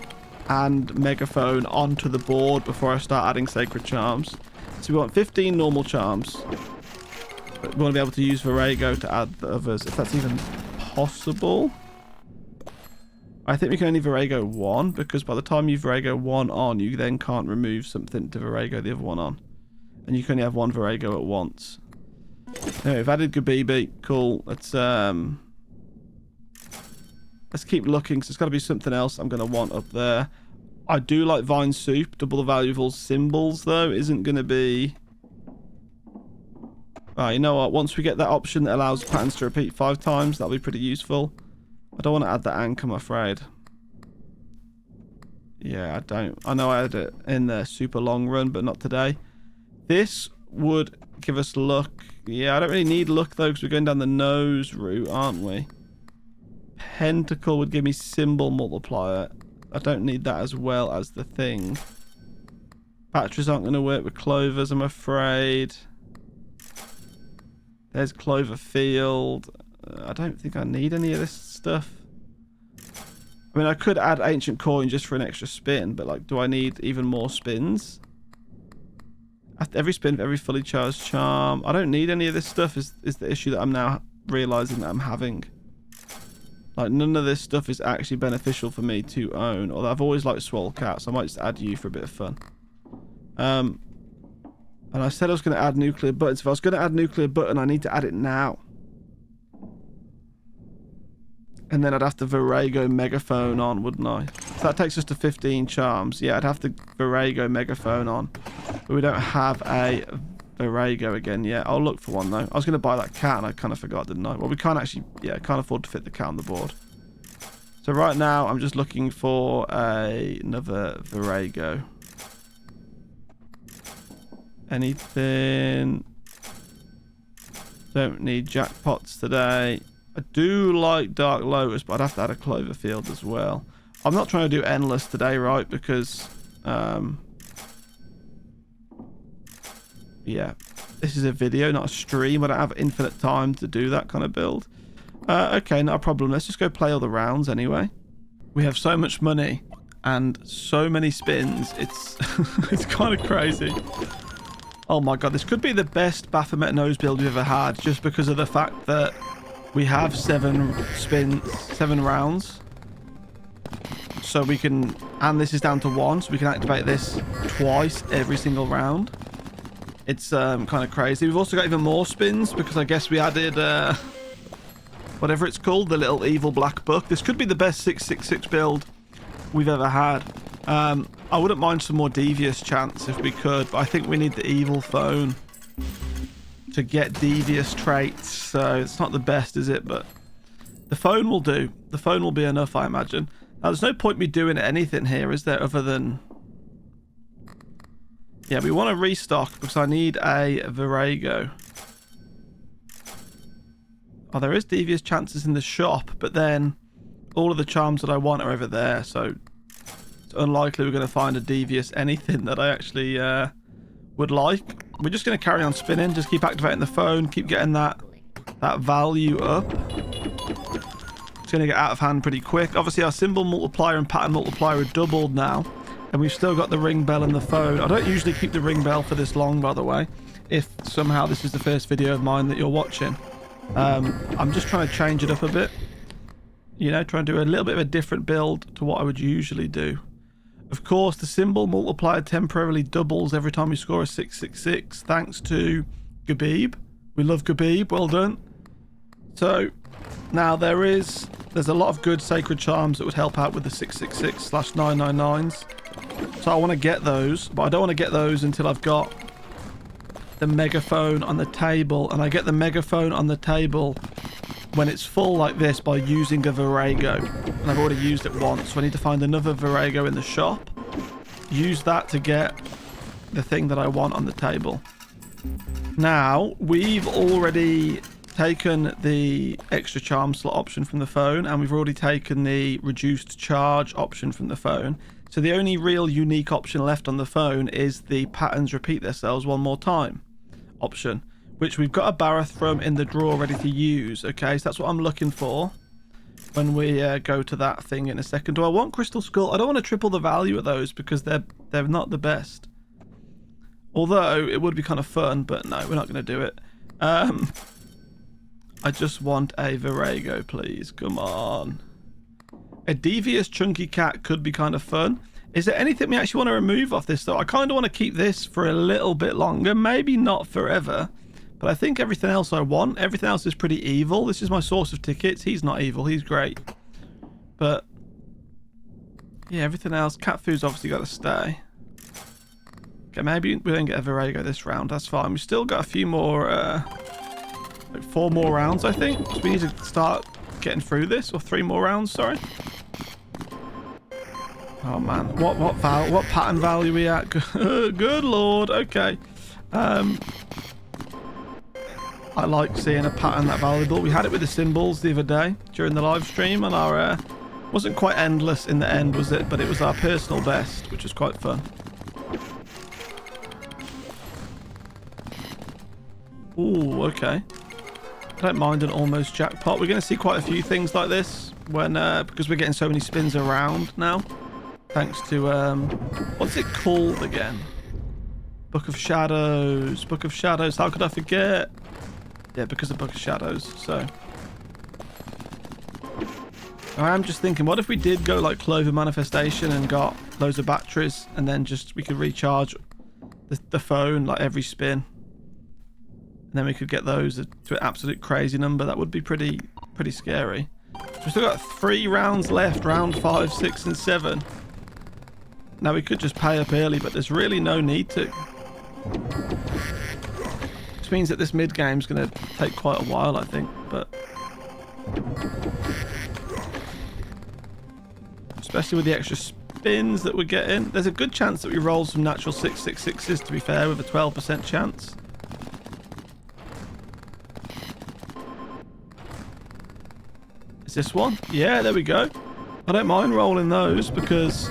and megaphone onto the board before I start adding sacred charms. So we want 15 normal charms. But we want to be able to use Virago to add the others, if that's even possible. I think we can only Virago 1, because by the time you Virago 1 on, you then can't remove something to Virago the other one on. And you can only have 1 Virago at once. Anyway, we've added Gabibi. Cool. Let's keep looking, because there's got to be something else I'm going to want up there. I do like Vine Soup. Double the value of all symbols, though, isn't going to be... Right, you know what? Once we get that option that allows patterns to repeat 5 times, that'll be pretty useful. I don't want to add that anchor, I'm afraid. Yeah, I don't. I know I had it in the super long run, but not today. This would give us luck. Yeah, I don't really need luck, though, because we're going down the nose route, aren't we? Pentacle would give me symbol multiplier. I don't need that as well as the thing. Batteries aren't going to work with clovers, I'm afraid. There's Clover Field. I don't think I need any of this stuff. I mean, I could add Ancient Coin just for an extra spin, but, like, do I need even more spins? After every spin of every fully charged charm. I don't need any of this stuff is the issue that I'm now realizing that I'm having. Like, none of this stuff is actually beneficial for me to own. Although I've always liked Swole Cat, so I might just add you for a bit of fun. And I said I was going to add nuclear buttons. If I was going to add nuclear button, I need to add it now. And then I'd have to Virago Megaphone on, wouldn't I? So that takes us to 15 charms. Yeah, I'd have to Virago Megaphone on. But we don't have a Virago again yet. I'll look for one, though. I was going to buy that cat, and I kind of forgot, didn't I? Well, we can't actually... Yeah, can't afford to fit the cat on the board. So right now, I'm just looking for another Virago. Anything? Don't need jackpots today. I do like Dark Lotus, but I'd have to add a Cloverfield as well. I'm not trying to do endless today, right? Because, yeah, this is a video, not a stream. I don't have infinite time to do that kind of build. Okay, not a problem. Let's just go play all the rounds anyway. We have so much money and so many spins. It's it's kind of crazy. Oh my god, this could be the best Baphomet nose build we've ever had, just because of the fact that we have 7 rounds. So we can, and this is down to 1, so we can activate this twice every single round. It's kind of crazy. We've also got even more spins because I guess we added whatever it's called, the little evil black book. This could be the best 666 build we've ever had. I wouldn't mind some more devious chance if we could, but I think we need the evil phone to get devious traits, so it's not the best, is it? But the phone will do. The phone will be enough, I imagine. Now, there's no point me doing anything here, is there, other than... Yeah, we want to restock because I need a Virago. Oh, there is devious chances in the shop, but then all of the charms that I want are over there, so it's unlikely we're going to find a devious anything that I actually would like. We're just going to carry on spinning, just keep activating the phone, keep getting that value up. It's going to get out of hand pretty quick. Obviously, our symbol multiplier and pattern multiplier are doubled now, and we've still got the ring bell and the phone. I don't usually keep the ring bell for this long, by the way, if somehow this is the first video of mine that you're watching. I'm just trying to change it up a bit. You know, trying to do a little bit of a different build to what I would usually do. Of course, the symbol multiplier temporarily doubles every time we score a 666, thanks to Gabib. We love Gabib, well done. So, now there's a lot of good sacred charms that would help out with the 666/999s. So I want to get those, but I don't want to get those until I've got the megaphone on the table. And I get the megaphone on the table when it's full like this by using a Virago, and I've already used it once, so I need to find another Virago in the shop, use that to get the thing that I want on the table. Now we've already taken the extra charm slot option from the phone, and we've already taken the reduced charge option from the phone, so the only real unique option left on the phone is the patterns repeat themselves one more time option, which we've got a Barath from in the drawer ready to use. Okay, so that's what I'm looking for when we go to that thing in a second. Do I want Crystal Skull? I don't want to triple the value of those because they're not the best. Although it would be kind of fun, but no, we're not going to do it. I just want a Virago, please. Come on. A devious chunky cat could be kind of fun. Is there anything we actually want to remove off this, though? I kind of want to keep this for a little bit longer. Maybe not forever. But I think everything else I want. Everything else is pretty evil. This is my source of tickets. He's not evil. He's great. But yeah, everything else. Cat food's obviously got to stay. Okay, maybe we don't get a Virago this round. That's fine. We've still got a few more, like 4 more rounds, I think. So we need to start getting through this. Or 3 more rounds, sorry. Oh man, what pattern value are we at? Good lord. Okay. I like seeing a pattern that valuable. We had it with the symbols the other day during the live stream, and our wasn't quite endless in the end, was it? But it was our personal best, which was quite fun. Ooh, okay. I don't mind an almost jackpot. We're going to see quite a few things like this when because we're getting so many spins around now. Thanks to what's it called again? Book of Shadows. Book of Shadows. How could I forget? Yeah, because of Book of Shadows. So I am just thinking, what if we did go like Clover Manifestation and got loads of batteries, and then just we could recharge the phone like every spin, and then we could get those to an absolute crazy number. That would be pretty scary. So we've still got 3 rounds left, round 5, 6 and 7. Now we could just pay up early, but there's really no need to. Which means that this mid game's going to take quite a while, I think, but especially with the extra spins that we're getting, there's a good chance that we roll some natural 666s, to be fair, with a 12% chance. Is this one? Yeah, there we go. I don't mind rolling those because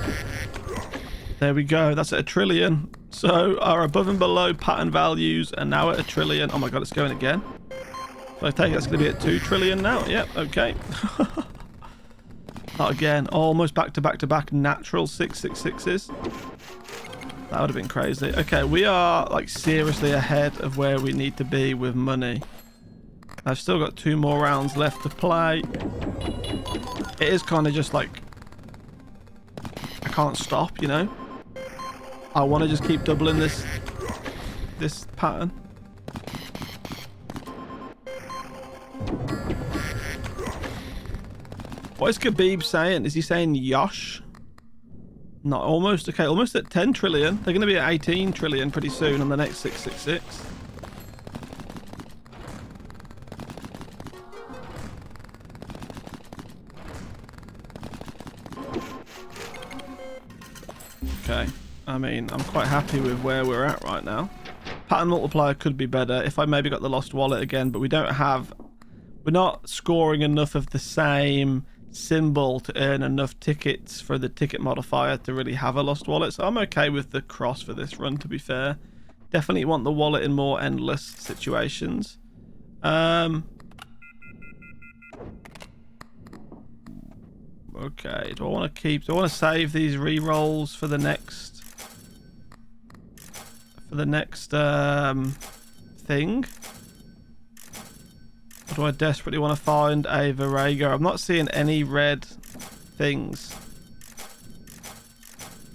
there we go. That's at 1 trillion. So our above and below pattern values are now at 1 trillion. Oh my god, it's going again. So I take it that's going to be at 2 trillion now. Yep, okay. Not again. Almost back to back to back natural 666s. That would have been crazy. Okay, we are like seriously ahead of where we need to be with money. I've still got 2 more rounds left to play. It is kind of just like I can't stop, you know. I want to just keep doubling this pattern. What is Khabib saying? Is he saying Yosh? Not almost. Okay, almost at 10 trillion. They're going to be at 18 trillion pretty soon on the next 666. Okay. I mean, I'm quite happy with where we're at right now. Pattern multiplier could be better if I maybe got the lost wallet again, but we don't have... We're not scoring enough of the same symbol to earn enough tickets for the ticket modifier to really have a lost wallet, so I'm okay with the cross for this run, to be fair. Definitely want the wallet in more endless situations. Okay, do I want to save these re-rolls for the next thing? Or do I desperately want to find a Virago? I'm not seeing any red things.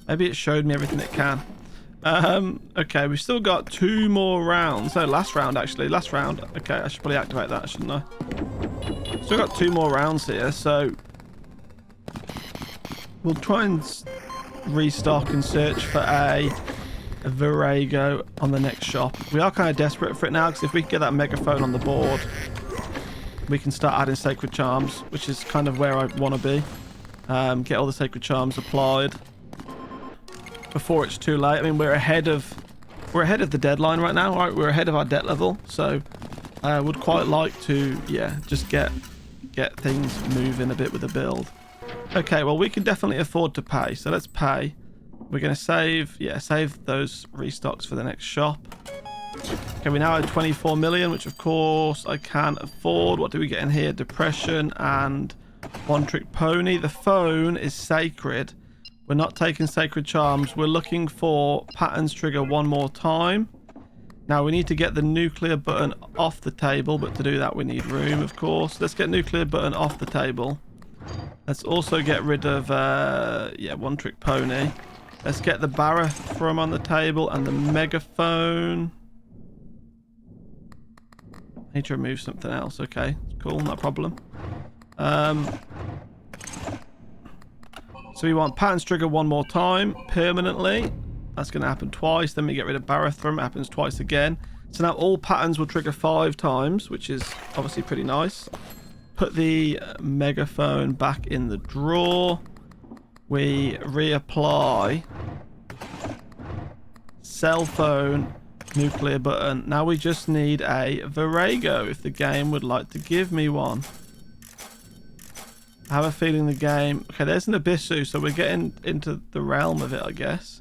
Maybe it showed me everything it can. Okay, we've still got 2 more rounds. No, last round actually. Last round. Okay, I should probably activate that, shouldn't I? Still got 2 more rounds here, so we'll try and restock and search for a Virago on the next shop. We are kind of desperate for it now, because if we can get that megaphone on the board, we can start adding sacred charms, which is kind of where I want to be. Get all the sacred charms applied before it's too late. I mean, we're ahead of the deadline right now, right? We're ahead of our debt level, so I would quite like to, yeah, just get things moving a bit with the build. Okay, well, we can definitely afford to pay, so let's pay. We're going to save those restocks for the next shop. Okay, we now have 24 million, which of course I can afford. What do we get in here? Depression and One Trick Pony. The phone is sacred. We're not taking sacred charms. We're looking for patterns trigger one more time. Now we need to get the nuclear button off the table, but to do that we need room, of course. Let's get nuclear button off the table. Let's also get rid of One Trick Pony. Let's get the Baphomet on the table and the megaphone. I need to remove something else. Okay, cool, no problem. So we want patterns trigger one more time permanently. That's going to happen twice. Then we get rid of Baphomet. It happens twice again. So now all patterns will trigger 5 times, which is obviously pretty nice. Put the megaphone back in the drawer. We reapply cell phone, nuclear button. Now we just need a Virago if the game would like to give me one. I have a feeling the game... Okay, there's an Abyssu, so we're getting into the realm of it, I guess.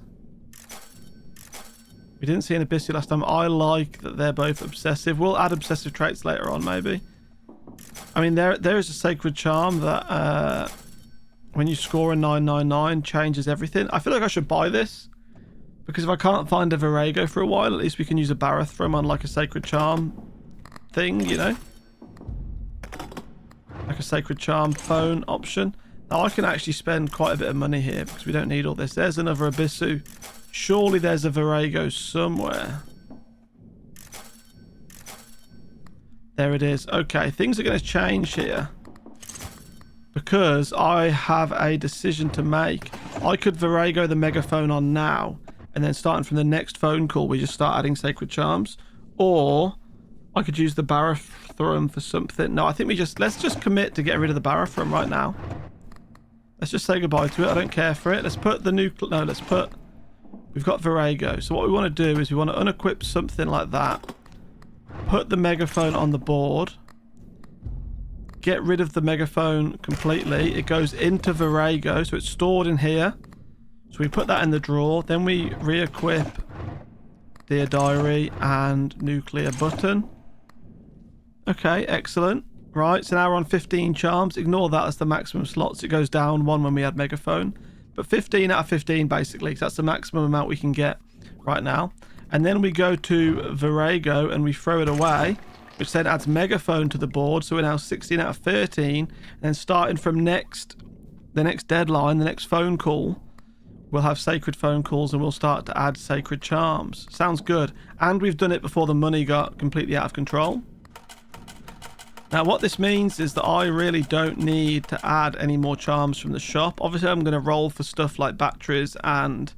We didn't see an Abyssu last time. I like that they're both obsessive. We'll add obsessive traits later on, maybe. I mean, there is a sacred charm that... when you score a 999 changes everything. I feel like I should buy this Because if I can't find a Virago for a while, at least we can use a Barathrum on like a Sacred Charm thing, you know? Like a Sacred Charm phone option. Now I can actually spend quite a bit of money here because we don't need all this. There's another Abyssu. Surely there's a Virago somewhere. There it is. Okay, things are going to change here. Because I have a decision to make. I could Virago the Megaphone on now. And then starting from the next phone call, we just start adding Sacred Charms. Or I could use the Barathrum for something. No, I think let's just commit to get rid of the Barathrum right now. Let's just say goodbye to it. I don't care for it. Let's put the new... No, we've got Virago. So what we want to do is we want to unequip something like that. Put the Megaphone on the board. Get rid of the Megaphone completely. It goes into Virago, so it's stored in here. So we put that in the drawer. Then we re-equip Dear Diary and Nuclear Button. Okay, excellent. Right, so now we're on 15 charms. Ignore that as the maximum slots. It goes down 1 when we add Megaphone. But 15 out of 15 basically. So that's the maximum amount we can get right now. And then we go to Virago and we throw it away, which then adds Megaphone to the board. So we're now 16 out of 13. And then starting from the next deadline, the next phone call, we'll have Sacred Phone Calls and we'll start to add Sacred Charms. Sounds good. And we've done it before the money got completely out of control. Now what this means is that I really don't need to add any more charms from the shop. Obviously I'm going to roll for stuff like batteries and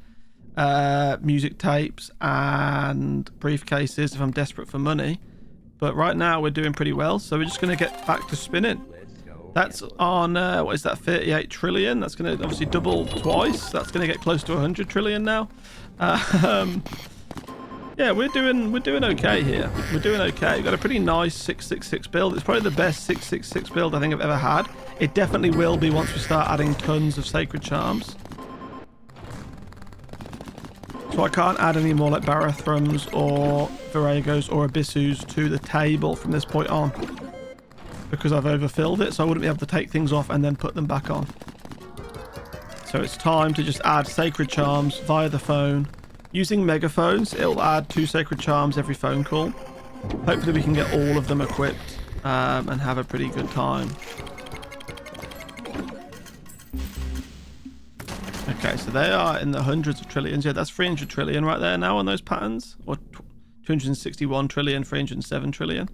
music tapes and briefcases if I'm desperate for money. But right now we're doing pretty well, so we're just going to get back to spinning. That's on, what is that, 38 trillion? That's going to obviously double twice. That's going to get close to 100 trillion now. Yeah, we're doing okay here. We're doing okay. We've got a pretty nice 666 build. It's probably the best 666 build I think I've ever had. It definitely will be once we start adding tons of Sacred Charms. So I can't add any more like Barathrums or Viragos or Abyssus to the table from this point on, because I've overfilled it, so I wouldn't be able to take things off and then put them back on. So it's time to just add Sacred Charms via the phone. Using megaphones, it'll add 2 Sacred Charms every phone call. Hopefully we can get all of them equipped and have a pretty good time. Okay, so they are in the hundreds of trillions. Yeah, that's 300 trillion right there now on those patterns. Or 261 trillion, 307 trillion.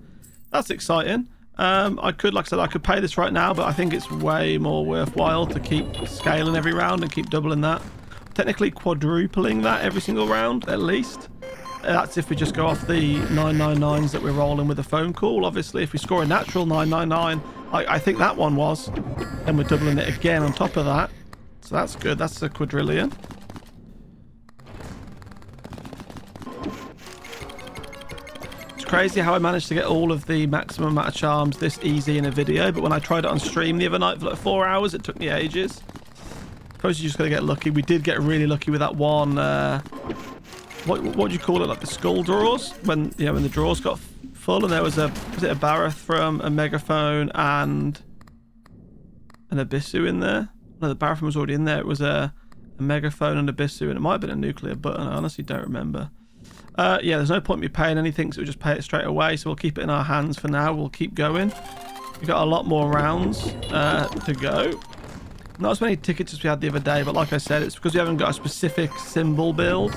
That's exciting. I could, like I said, I could pay this right now, but I think it's way more worthwhile to keep scaling every round and keep doubling that. Technically quadrupling that every single round, at least. That's if we just go off the 999s that we're rolling with a phone call. Obviously, if we score a natural 999, I think that one was, then we're doubling it again on top of that. So that's good. That's a quadrillion. It's crazy how I managed to get all of the maximum amount of charms this easy in a video, but when I tried it on stream the other night for like 4 hours, it took me ages. Suppose you just gotta get lucky. We did get really lucky with that one. What do you call it? Like the skull drawers, when when the drawers got full, and there was it a Barathrum, a megaphone, and an Abyssu in there. No, the Barathrum was already in there. It was a megaphone and Abyssu, and it might have been a nuclear button. I honestly don't remember. Yeah, there's no point in me paying anything, so we'll just pay it straight away. So we'll keep it in our hands for now. We'll keep going. We've got a lot more rounds to go. Not as many tickets as we had the other day, but like I said, it's because we haven't got a specific symbol build.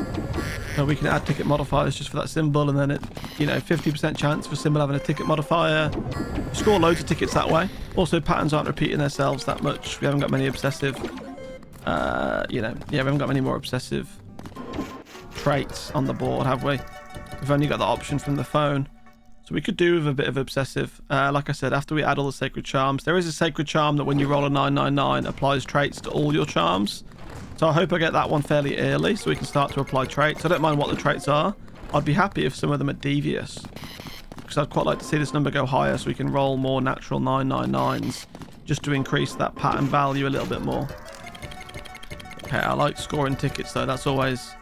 So we can add ticket modifiers just for that symbol, and then it, 50% chance for symbol having a ticket modifier. You score loads of tickets that way. Also, patterns aren't repeating themselves that much. We haven't got many obsessive, we haven't got many more obsessive traits on the board, have we? We've only got the option from the phone. So we could do with a bit of obsessive. Like I said, after we add all the Sacred Charms, there is a Sacred Charm that when you roll a 999 applies traits to all your charms. So I hope I get that one fairly early so we can start to apply traits. I don't mind what the traits are. I'd be happy if some of them are devious, because I'd quite like to see this number go higher so we can roll more natural 999s just to increase that pattern value a little bit more. Okay, I like scoring tickets though. That's always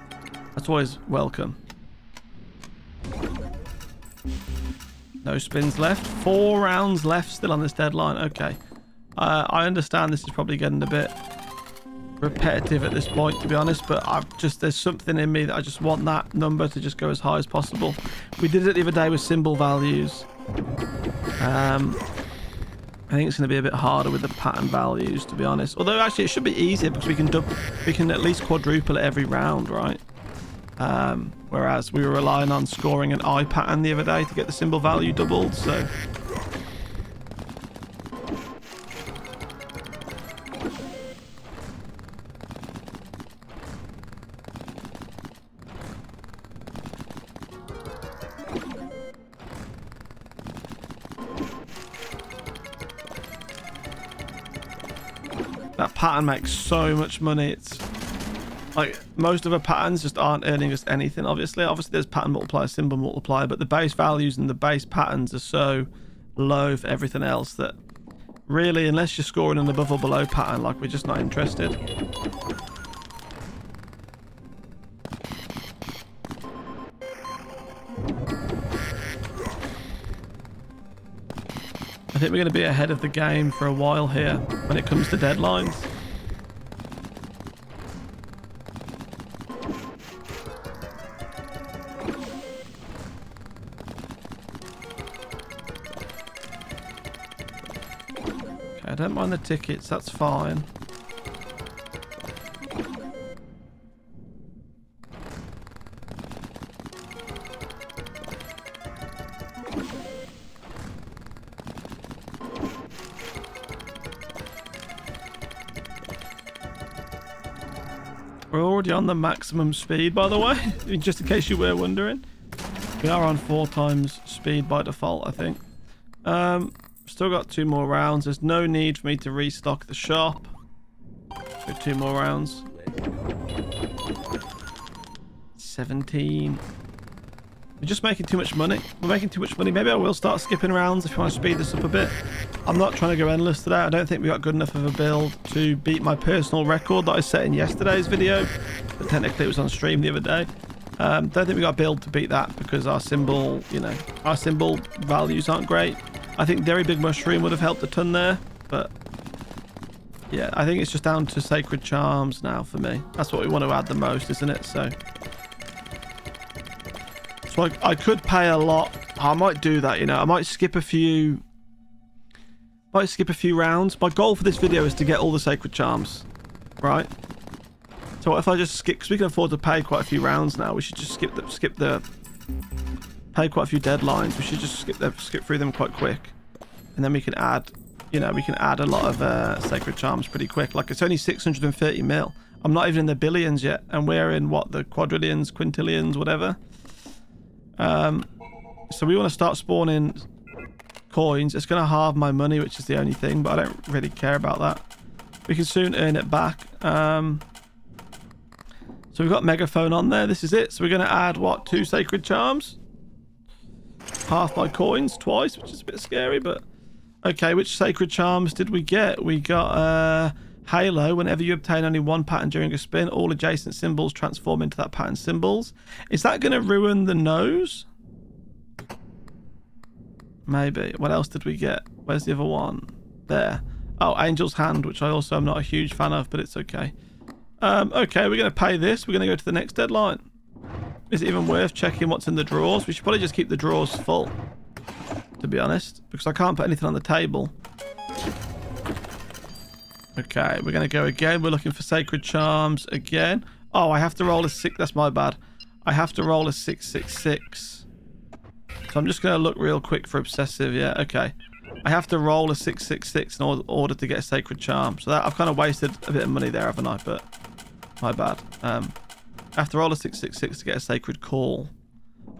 welcome. No spins left. 4 rounds left still on this deadline. Okay. I understand this is probably getting a bit repetitive at this point, to be honest, but there's something in me that I just want that number to just go as high as possible. We did it the other day with symbol values. I think it's going to be a bit harder with the pattern values, to be honest. Although actually it should be easier because we can at least quadruple it every round, right? Whereas we were relying on scoring an eye pattern the other day to get the symbol value doubled, so that pattern makes so much money. It's like most of the patterns just aren't earning us anything. Obviously there's pattern multiplier, symbol multiplier, but the base values and the base patterns are so low for everything else that really, unless you're scoring an above or below pattern, like, we're just not interested. I think we're going to be ahead of the game for a while here when it comes to deadlines. Okay, I don't mind the tickets, that's fine. We're already on the maximum speed, by the way, just in case you were wondering. We are on 4 times speed by default, I think. Still got 2 more rounds. There's no need for me to restock the shop. So 2 more rounds. 17. We're just making too much money. We're making too much money. Maybe I will start skipping rounds if you want to speed this up a bit. I'm not trying to go endless today. I don't think we got good enough of a build to beat my personal record that I set in yesterday's video. But technically it was on stream the other day. Don't think we got a build to beat that because our symbol, our symbol values aren't great. I think Very Big Mushroom would have helped a ton there. But yeah, I think it's just down to Sacred Charms now for me. That's what we want to add the most, isn't it? So I could pay a lot. I might do that, I might skip a few rounds. My goal for this video is to get all the Sacred Charms, right? So what if I just skip, because we can afford to pay quite a few rounds now. We should just pay quite a few deadlines. We should just skip through them quite quick, and then we can add, we can add a lot of Sacred Charms pretty quick. Like, it's only 630 mil. I'm not even in the billions yet, and we're in what, the quadrillions, quintillions, whatever. So we want to start spawning coins. It's going to halve my money, which is the only thing, but I don't really care about that. We can soon earn it back. So we've got Megaphone on there. This is it. So we're going to add, what, 2 Sacred Charms? Half my coins twice, which is a bit scary, but okay. Which Sacred Charms did we get? We got Halo. Whenever you obtain only 1 pattern during a spin, all adjacent symbols transform into that pattern symbols. Is that going to ruin the nose? Maybe. What else did we get? Where's the other one? There. Oh, Angel's Hand, which I also am not a huge fan of, but it's okay. Okay, we're going to pay this. We're going to go to the next deadline. Is it even worth checking what's in the drawers? We should probably just keep the drawers full, to be honest, because I can't put anything on the table. Okay, we're going to go again. We're looking for Sacred Charms again. Oh, I have to roll a 6. That's my bad. I have to roll a 666. So I'm just going to look real quick for Obsessive. Yeah, okay. I have to roll a 666 in order to get a Sacred Charm. So that, I've kind of wasted a bit of money there, haven't I? But my bad. I have to roll a 666 to get a Sacred Call.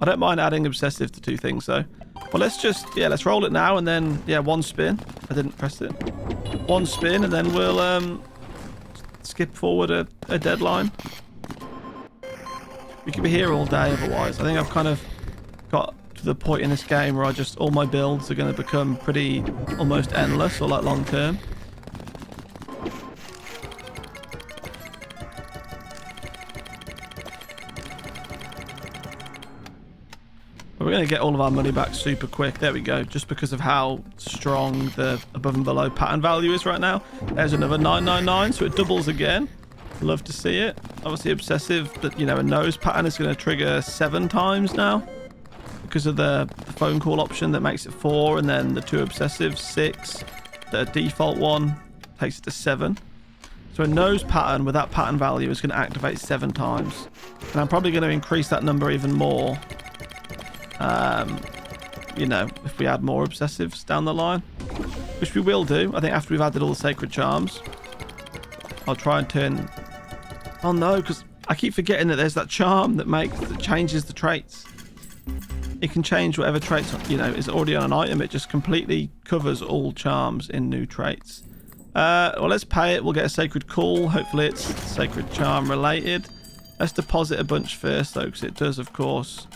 I don't mind adding Obsessive to 2 things, though. Well, let's roll it now, and then, 1 spin. I didn't press it. 1 spin, and then we'll skip forward a deadline. We could be here all day otherwise. I think I've kind of got to the point in this game where all my builds are going to become pretty almost endless, or like long term. We're going to get all of our money back super quick. There we go. Just because of how strong the above and below pattern value is right now. There's another 999, so it doubles again. Love to see it. Obviously obsessive that, you know, a nose pattern is going to trigger 7 times now because of the phone call option that makes it 4, and then the 2 obsessive 6. The default one takes it to 7. So a nose pattern with that pattern value is going to activate 7 times. And I'm probably going to increase that number even more. You know, if we add more obsessives down the line, which we will do. I think after we've added all the sacred charms, I'll try and turn... Oh no, because I keep forgetting that there's that charm that changes the traits. It can change whatever traits, you know, is already on an item. It just completely covers all charms in new traits. Well, let's pay it. We'll get a sacred call. Hopefully it's sacred charm related. Let's deposit a bunch first though, because it does, of course...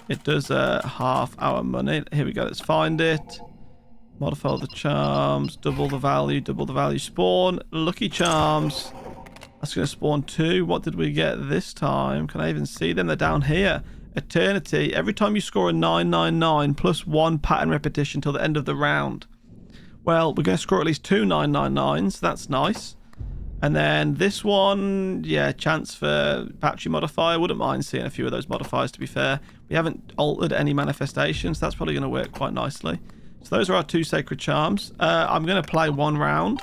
It does half our money. Here we go. Let's find it. Modify the charms. Double the value. Spawn. Lucky charms. That's going to spawn 2. What did we get this time? Can I even see them? They're down here. Eternity. Every time you score a 999 plus 1 pattern repetition till the end of the round. Well, we're going to score at least 2 999s. That's nice. And then this one, yeah, chance for battery modifier. Wouldn't mind seeing a few of those modifiers, to be fair. We haven't altered any manifestations. That's probably going to work quite nicely. So those are our 2 sacred charms. I'm going to play 1 round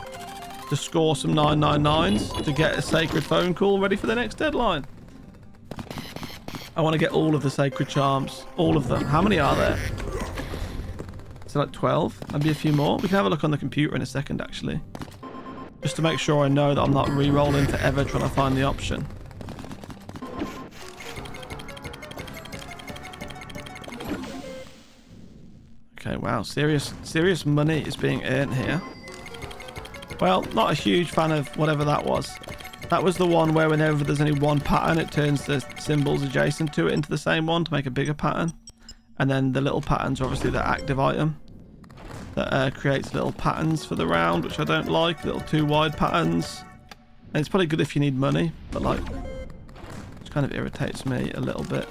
to score some 999s to get a sacred phone call ready for the next deadline. I want to get all of the sacred charms. All of them. How many are there? So like 12? Maybe a few more. We can have a look on the computer in a second, actually. Just to make sure I know that I'm not re-rolling forever trying to find the option. Okay, wow. Serious money is being earned here. Well, not a huge fan of whatever that was. That was the one where whenever there's only 1 pattern, it turns the symbols adjacent to it into the same one to make a bigger pattern. And then the little patterns are obviously the active item. That creates little patterns for the round, which I don't like. Little 2 wide patterns. And it's probably good if you need money, but like, it kind of irritates me a little bit.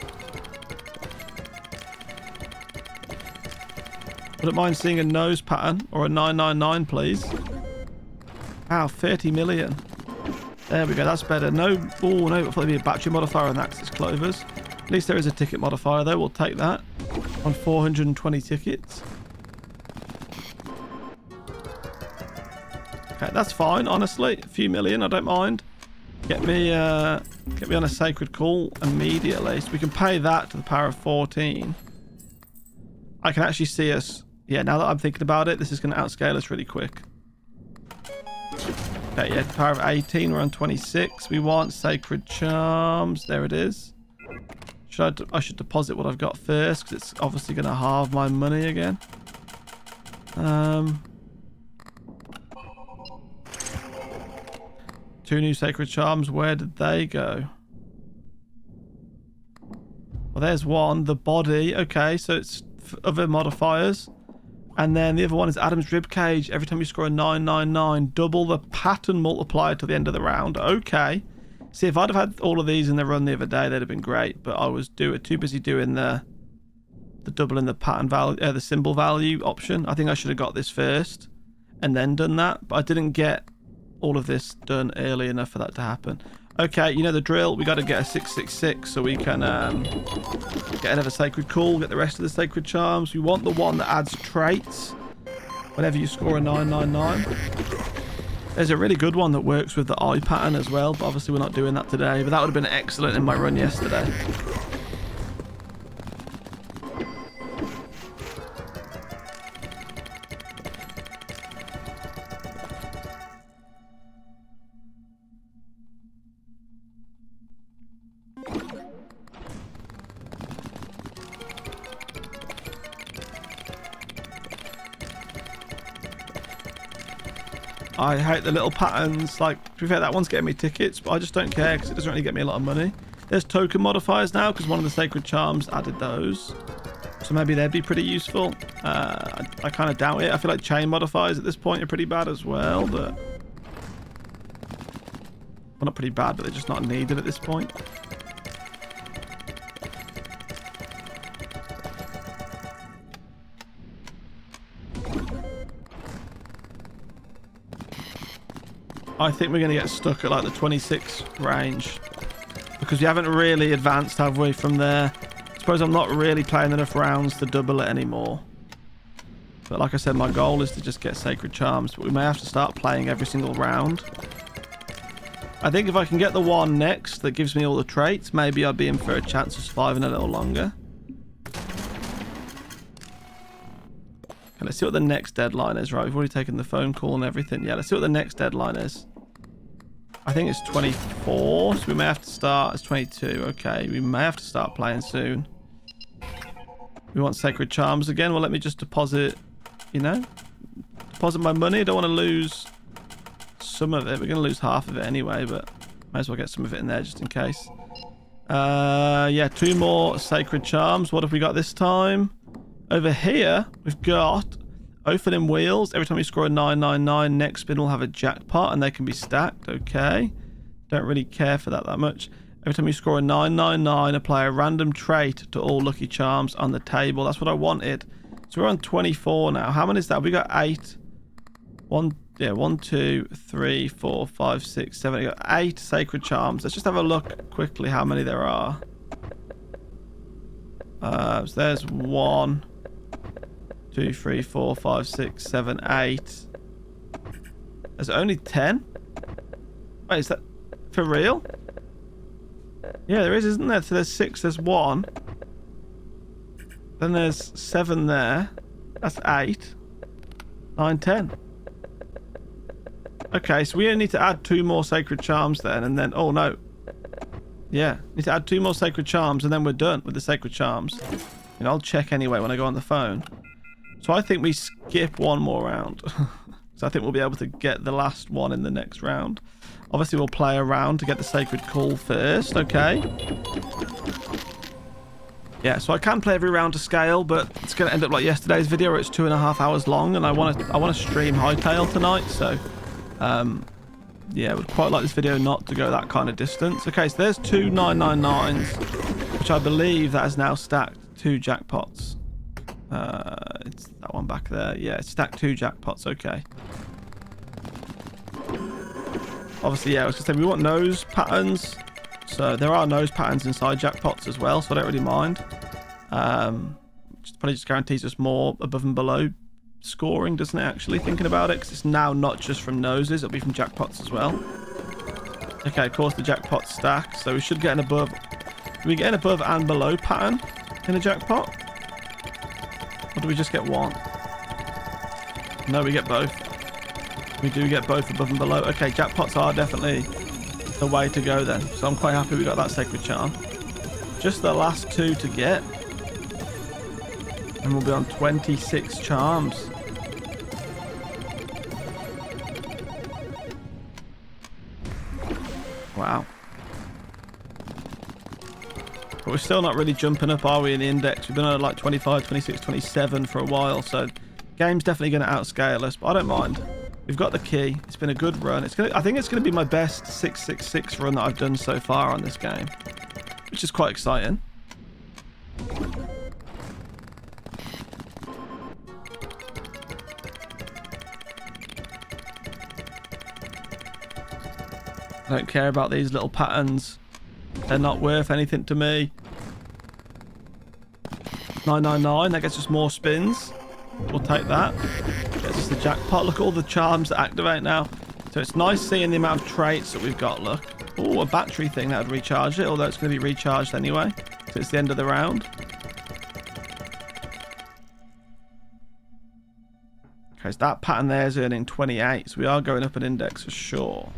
Wouldn't mind seeing a nose pattern or a 999, please. Wow, 30 million. There we go, that's better. No, oh no, it'll probably be a battery modifier on that because it's clovers. At least there is a ticket modifier though, we'll take that. On 420 tickets. Okay, that's fine, honestly. A few million, I don't mind. Get me on a sacred call immediately. So we can pay that to the power of 14. I can actually see us. Yeah, now that I'm thinking about it, this is going to outscale us really quick. Okay, yeah, the power of 18. We're on 26. We want sacred charms. There it is. I should deposit what I've got first because it's obviously going to halve my money again. 2 new sacred charms. Where did they go? Well, there's one. The body. Okay, so it's other modifiers. And then the other one is Adam's ribcage. Every time you score a 999, double the pattern multiplier to the end of the round. Okay. See, if I'd have had all of these in the run the other day, they'd have been great. But I was too busy doing the doubling the pattern value, the symbol value option. I think I should have got this first and then done that. But I didn't get all of this done early enough for that to happen. Okay, you know the drill. We got to get a 666 so we can get another sacred call, get the rest of the sacred charms. We want the one that adds traits whenever you score a 999. There's a really good one that works with the eye pattern as well, but obviously we're not doing that today. But that would have been excellent in my run yesterday. I hate the little patterns. Like, to be fair, that one's getting me tickets, but I just don't care because it doesn't really get me a lot of money. There's token modifiers now because one of the sacred charms added those. So maybe they'd be pretty useful. I kind of doubt it. I feel like chain modifiers at this point are pretty bad as well, but... Well, not pretty bad, but they're just not needed at this point. I think we're going to get stuck at like the 26 range. Because we haven't really advanced, have we, from there? I suppose I'm not really playing enough rounds to double it anymore. But like I said, my goal is to just get Sacred Charms. But we may have to start playing every single round. I think if I can get the one next that gives me all the traits, maybe I'll be in for a chance of surviving a little longer. Okay, let's see what the next deadline is, right? We've already taken the phone call and everything. Yeah, let's see what the next deadline is. I think it's 24, so we may have to start. It's 22, okay. We may have to start playing soon. We want Sacred Charms again. Well, let me just deposit, you know, deposit my money. I don't want to lose some of it. We're going to lose half of it anyway, but might as well get some of it in there just in case. Yeah, 2 more Sacred Charms. What have we got this time? Over here, we've got opening wheels. Every time you score a 999, next spin will have a jackpot, and they can be stacked. Okay. Don't really care for that much. Every time you score a 999, apply a random trait to all lucky charms on the table. That's what I wanted. So we're on 24 now. How many is that? We got 8. 1, 2, 3, 4, 5, 6, 7. We got 8 Sacred Charms. Let's just have a look quickly how many there are. So there's 1, 2, 3, 4, 5, 6, 7, 8. There's only 10? Wait, is that for real? Yeah, there is, isn't there? So there's 6, there's 1. Then there's 7 there. That's 8. 9, 10. Okay, so we only need to add 2 more Sacred Charms then, and then... Oh, no. Yeah, need to add 2 more Sacred Charms, and then we're done with the Sacred Charms. And I'll check anyway when I go on the phone. So I think we skip 1 more round. So I think we'll be able to get the last one in the next round. Obviously, we'll play a round to get the Sacred Call first, okay? Yeah, so I can play every round to scale, but it's going to end up like yesterday's video where it's 2.5 hours long, and I want to stream Hightail tonight, so... yeah, I would quite like this video not to go that kind of distance. Okay, so there's 2 999s, which I believe that has now stacked 2 jackpots. It's that one back there. Yeah, it's stacked 2 jackpots. Okay. Obviously, yeah, I was going to say we want nose patterns. So there are nose patterns inside jackpots as well, so I don't really mind. Probably just guarantees us more above and below scoring, doesn't it, actually, thinking about it, because it's now not just from noses, it'll be from jackpots as well. Okay, of course the jackpot stack, so we should get an above... Do we get an above and below pattern in a jackpot? Or do we just get 1? No, we get both. We do get both above and below. Okay, jackpots are definitely the way to go then, so I'm quite happy we got that Sacred Charm. Just the last 2 to get, and we'll be on 26 charms. Wow. But we're still not really jumping up, are we, in the index? We've been on like 25, 26, 27 for a while, so game's definitely going to outscale us, but I don't mind. We've got the key. It's been a good run. I think it's going to be my best 666 run that I've done so far on this game, which is quite exciting. I don't care about these little patterns. They're not worth anything to me. 999, that gets us more spins. We'll take that. Gets us the jackpot. Look at all the charms that activate now. So it's nice seeing the amount of traits that we've got, look. Oh, a battery thing that would recharge it, although it's going to be recharged anyway. So it's the end of the round. Okay, so that pattern there is earning 28, so we are going up an index for sure.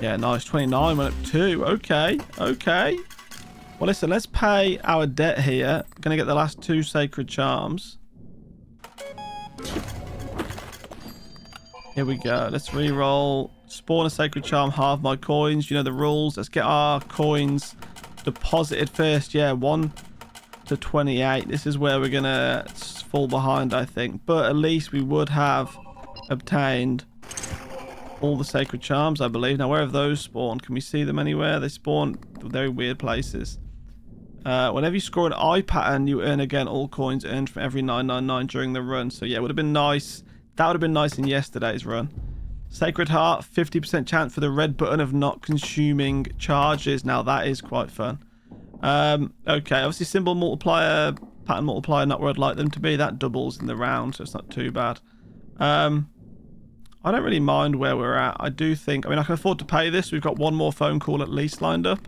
Yeah, nice. 29 went up 2. Okay, okay. Well, listen, let's pay our debt here. Gonna get the last 2 Sacred Charms. Here we go. Let's re-roll. Spawn a Sacred Charm, halve my coins. You know the rules. Let's get our coins deposited first. Yeah, 1 to 28. This is where we're gonna fall behind, I think. But at least we would have obtained all the Sacred Charms, I believe. Now, where have those spawned? Can we see them anywhere? They spawn very weird places. Whenever you score an eye pattern, you earn again all coins earned from every 999 during the run. So yeah, it would have been nice. That would have been nice in yesterday's run. Sacred Heart, 50% chance for the red button of not consuming charges. Now that is quite fun. Okay, obviously symbol multiplier, pattern multiplier, not where I'd like them to be. That doubles in the round, so it's not too bad. I don't really mind where we're at. I do think, I mean, I can afford to pay this. We've got one more phone call at least lined up.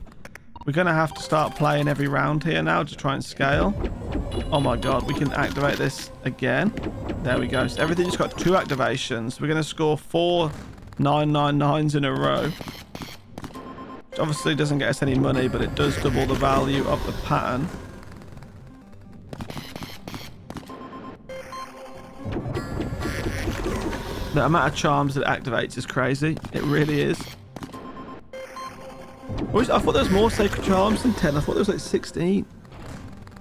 We're going to have to start playing every round here now to try and scale. Oh my god, we can activate this again. There we go. So everything's got 2 activations. We're going to score 4 999s in a row. Which obviously doesn't get us any money, but it does double the value of the pattern. The amount of charms that it activates is crazy. It really is. I thought there was more sacred charms than 10. I thought there was like 16.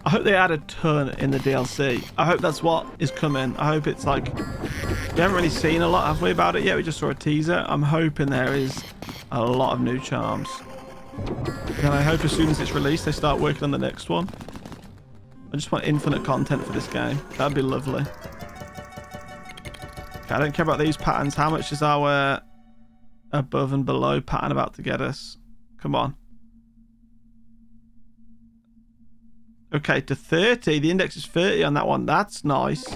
I hope they add a ton in the DLC. I hope that's what is coming. I hope it's like... We haven't really seen a lot, have we, about it yet? We just saw a teaser. I'm hoping there is a lot of new charms. And I hope as soon as it's released, they start working on the next one. I just want infinite content for this game. That'd be lovely. Okay, I don't care about these patterns. How much is our above and below pattern about to get us? Come on. Okay, to 30. The index is 30 on that one. That's nice.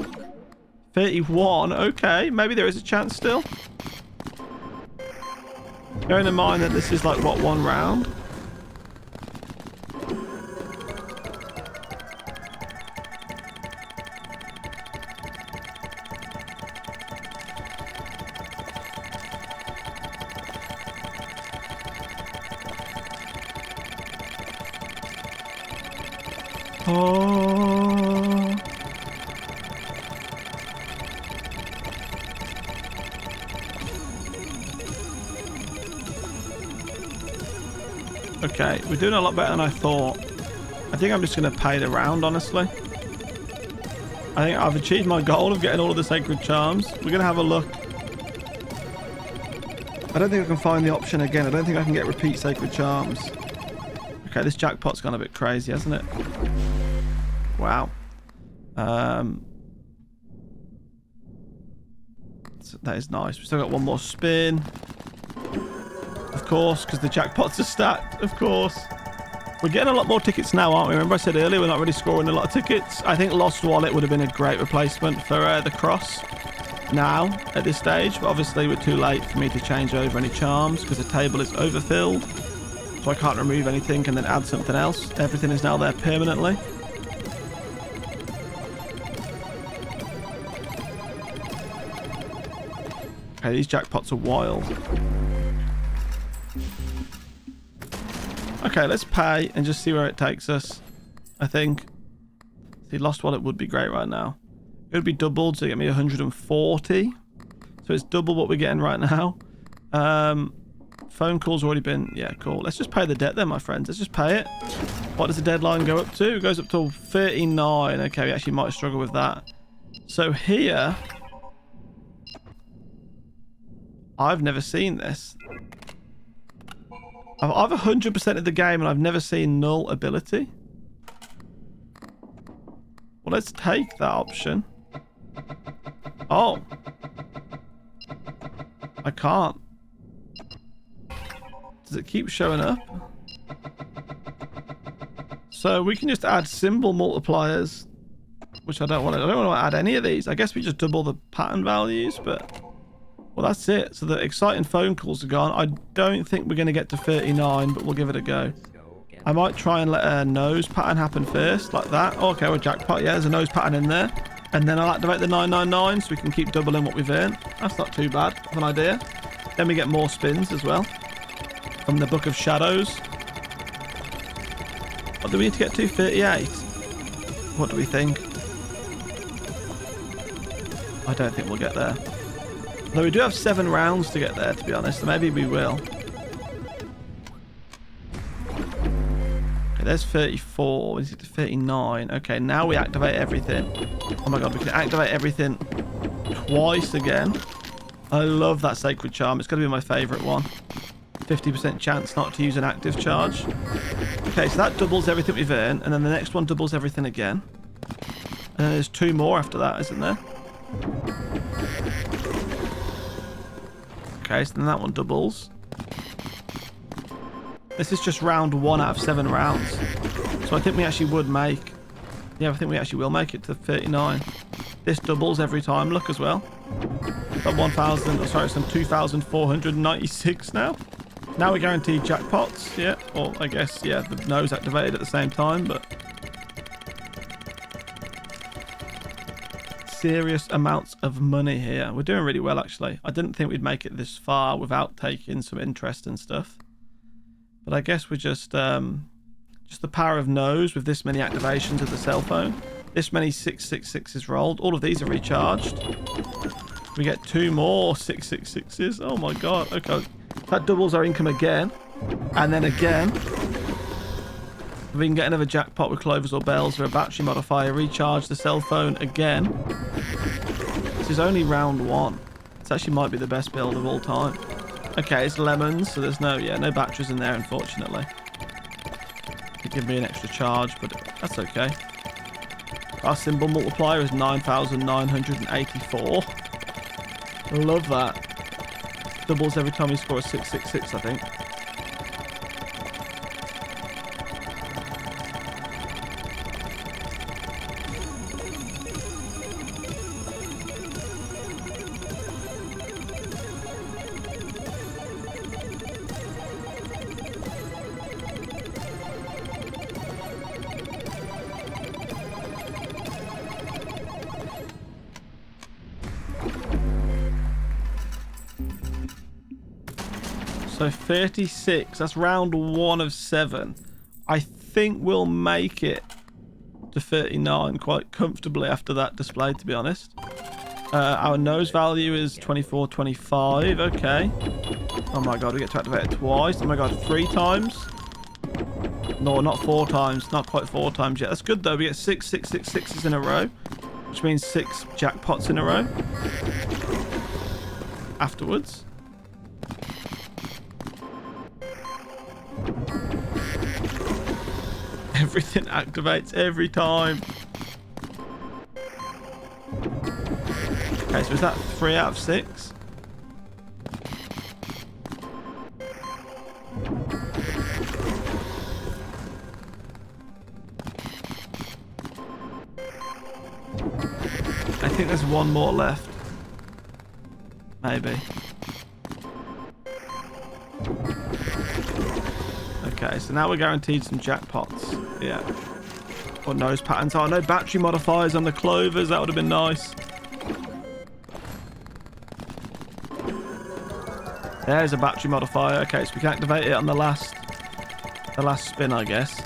31. Okay, maybe there is a chance still. Bearing in mind that this is like, what, 1 round? Oh. Okay, we're doing a lot better than I thought. I think I'm just going to pay the round, honestly. I think I've achieved my goal of getting all of the sacred charms. We're going to have a look. I don't think I can find the option again. I don't think I can get repeat sacred charms. Okay, this jackpot's gone a bit crazy, hasn't it? Wow. So that is nice. We've still got one more spin. Of course, because the jackpots are stacked. Of course. We're getting a lot more tickets now, aren't we? Remember I said earlier we're not really scoring a lot of tickets. I think Lost Wallet would have been a great replacement for the cross now at this stage. But obviously we're too late for me to change over any charms because the table is overfilled. So I can't remove anything and then add something else. Everything is now there permanently. Okay, these jackpots are wild. Okay, let's pay and just see where it takes us. I think. See, Lost Wallet would be great right now. It would be doubled to get me 140. So it's double what we're getting right now. Phone call's already been... Yeah, cool. Let's just pay the debt then, my friends. Let's just pay it. What does the deadline go up to? It goes up to 39. Okay, we actually might struggle with that. So here... I've never seen this. I've 100% of the game and I've never seen null ability. Well, let's take that option. Oh. I can't. Does it keep showing up? So we can just add symbol multipliers, which I don't want to. I don't want to add any of these. I guess we just double the pattern values, but well, that's it. So the exciting phone calls are gone. I don't think we're going to get to 39, but we'll give it a go. I might try and let a nose pattern happen first, like that. Oh, okay, well, jackpot. Yeah, there's a nose pattern in there. And then I'll activate the 999 so we can keep doubling what we've earned. That's not too bad of an idea. Then we get more spins as well from the Book of Shadows. What do we need to get to? 38. What do we think? I don't think we'll get there. Though we do have 7 rounds to get there, to be honest. So maybe we will. Okay, there's 34. We need to get to 39. Okay, now we activate everything. Oh my god, we can activate everything twice again. I love that Sacred Charm. It's going to be my favourite one. 50% chance not to use an active charge. Okay, so that doubles everything we've earned. And then the next one doubles everything again. And then there's 2 more after that, isn't there? Okay, so then that one doubles. This is just round 1 out of 7 rounds. So I think we actually would make... Yeah, I think we actually will make it to 39. This doubles every time. Look as well. Got 1,000... Oh, sorry, it's on 2,496 now. Now we're guaranteed jackpots. Yeah, or I guess, yeah, the nose activated at the same time, but... Serious amounts of money here. We're doing really well, actually. I didn't think we'd make it this far without taking some interest and stuff. But I guess we're just the power of nose with this many activations of the cell phone. This many 666s rolled. All of these are recharged. We get 2 more 666s. Oh my god. Okay. That doubles our income again. And then again. If we can get another jackpot with clovers or bells or a battery modifier, recharge the cell phone again. This is only round 1. This actually might be the best build of all time. Okay, it's lemons, so there's no batteries in there, unfortunately. It'd give me an extra charge, but that's okay. Our symbol multiplier is 9,984. Love that. Doubles every time you score a 666, I think. So 36, that's round 1 of 7. I think we'll make it to 39 quite comfortably after that display, to be honest. Our nose value is 2425, okay. Oh my god, we get to activate it twice. Oh my god, 3 times? No, not 4 times, not quite 4 times yet. That's good though, we get 6 666s in a row, which means 6 jackpots in a row. Afterwards. Everything activates every time. Okay, so is that 3 out of 6? I think there's 1 more left. Maybe. Okay, so now we're guaranteed some jackpots. Yeah. Or nose patterns. Oh, no battery modifiers on the clovers. That would have been nice. There's a battery modifier. Okay, so we can activate it on the last spin, I guess.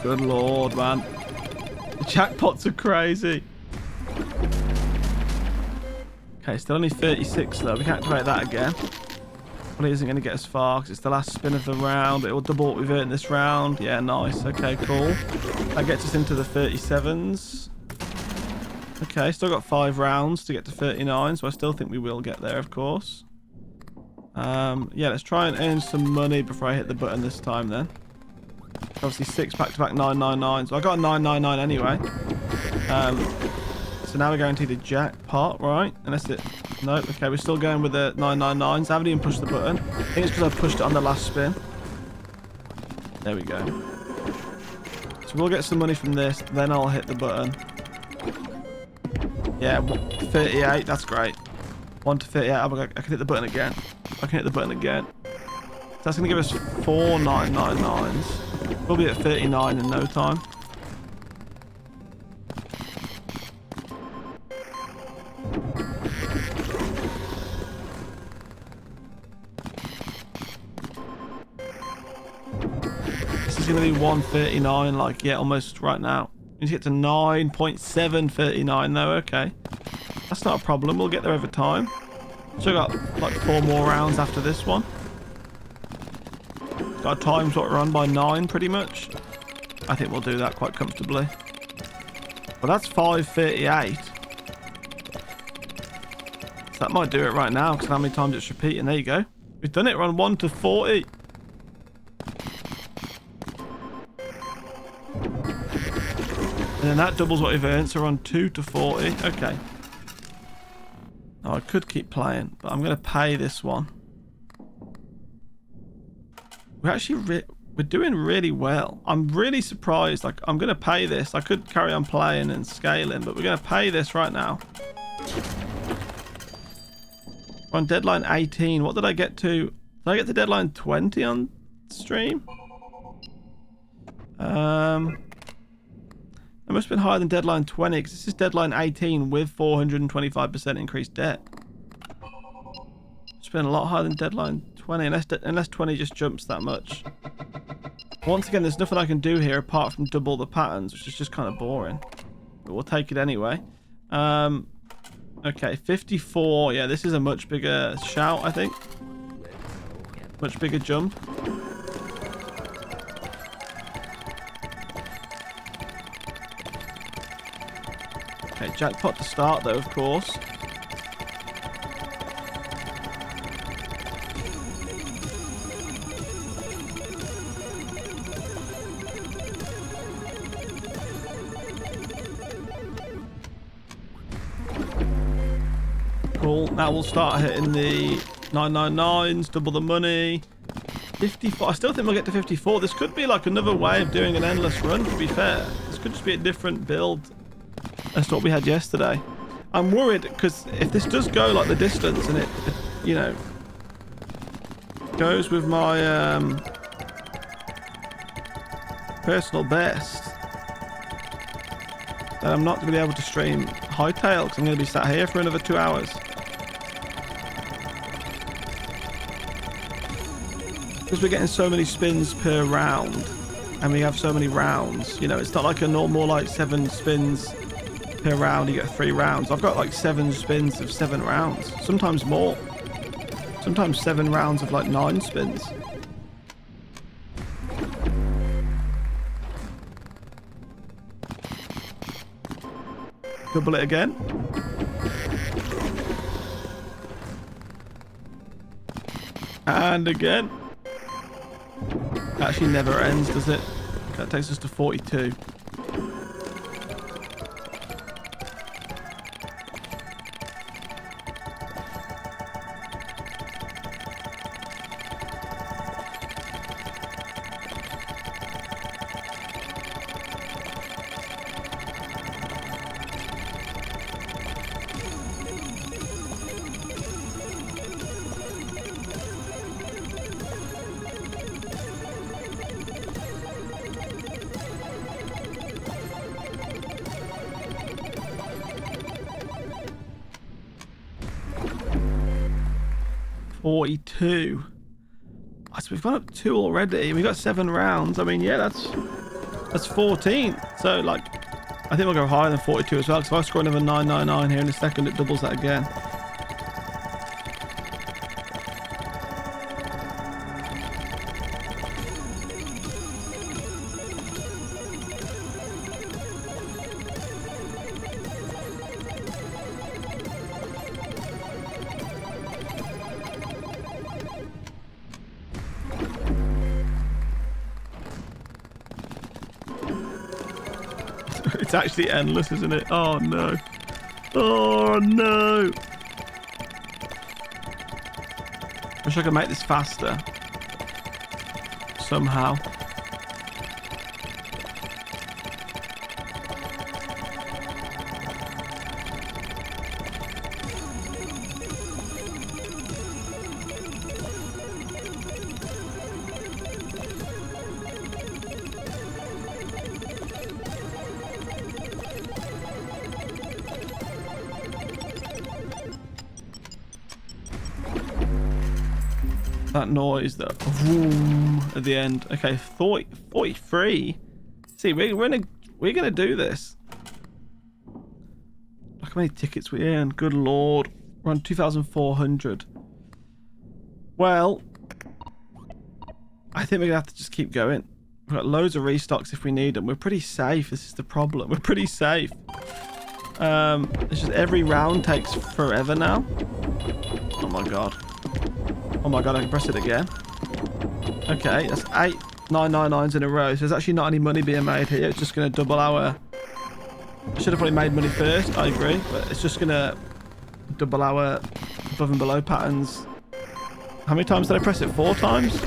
Good lord, man. The jackpots are crazy. Okay, still only 36 though. We can activate that again. Well, it isn't going to get us far because it's the last spin of the round. It will double what we've earned this round. Yeah, nice. Okay, cool. That gets us into the 37s. Okay, still got 5 rounds to get to 39, so I still think we will get there, of course. Yeah, let's try and earn some money before I hit the button this time then. Obviously 6 back-to-back 999s. So I got a 999 anyway. So now we're guaranteed a jackpot, right? Unless it... Nope. Okay, we're still going with the 999s. I haven't even pushed the button. I think it's because I pushed it on the last spin. There we go. So we'll get some money from this. Then I'll hit the button. Yeah, 38. That's great. 1 to 38. I can hit the button again. I can hit the button again. So that's going to give us 4 999s. We'll be at 39 in no time. This is going to be 139, like, yeah, almost right now. We need to get to 9.739 though, okay. That's not a problem, we'll get there over time. So we got like 4 more rounds after this one. Got times what we're on by 9 pretty much. I think we'll do that quite comfortably. Well, that's 538. So that might do it right now, because how many times it's repeating. There you go. We've done it. We're on 1 to 40. And then that doubles what we've earned, so we're on 2 to 40. Okay. Now, I could keep playing, but I'm going to pay this one. We're doing really well. I'm really surprised. Like, I'm going to pay this. I could carry on playing and scaling, but we're going to pay this right now. We're on deadline 18. What did I get to? Did I get to deadline 20 on stream? It must have been higher than deadline 20, because this is deadline 18 with 425% increased debt. It's been a lot higher than deadline 20, unless 20 just jumps that much. Once again, there's nothing I can do here apart from double the patterns, which is just kind of boring. But we'll take it anyway. Okay, 54. Yeah, this is a much bigger shout, I think. Much bigger jump. Okay, jackpot to start though, of course. Cool. Now we'll start hitting the 999s, double the money. 54. I still think we'll get to 54. This could be like another way of doing an endless run, to be fair. This could just be a different build as to what we had yesterday. I'm worried because if this does go like the distance and it you know, goes with my personal best, then I'm not going to be able to stream Hightail because I'm going to be sat here for another 2 hours. Because we're getting so many spins per round and we have so many rounds, you know, it's not like a normal like 7 spins per round, you get 3 rounds. I've got like 7 spins of 7 rounds, sometimes more. Sometimes 7 rounds of like 9 spins. Double it again. And again. It actually never ends, does it? That takes us to 42. So we've gone up 2 already. We got 7 rounds. I mean, yeah, that's 14. So like, I think we'll go higher than 42 as well. Because if I score another 999 here in a second, it doubles that again. It's actually endless, isn't it? Oh no. Oh no. Wish I could make this faster. Somehow. That noise, that vroom at the end. Okay, 43. See, we're gonna do this. Look how many tickets we earn. Good lord, we're on 2,400. Well, I think we're gonna have to just keep going. We've got loads of restocks if we need them. We're pretty safe. This is the problem. We're pretty safe. It's just every round takes forever now. Oh my god. Oh my god, I can press it again. Okay, that's 8 999s in a row. So there's actually not any money being made here. It's just going to double our... I should have probably made money first, I agree. But it's just going to double our above and below patterns. How many times did I press it? 4 times?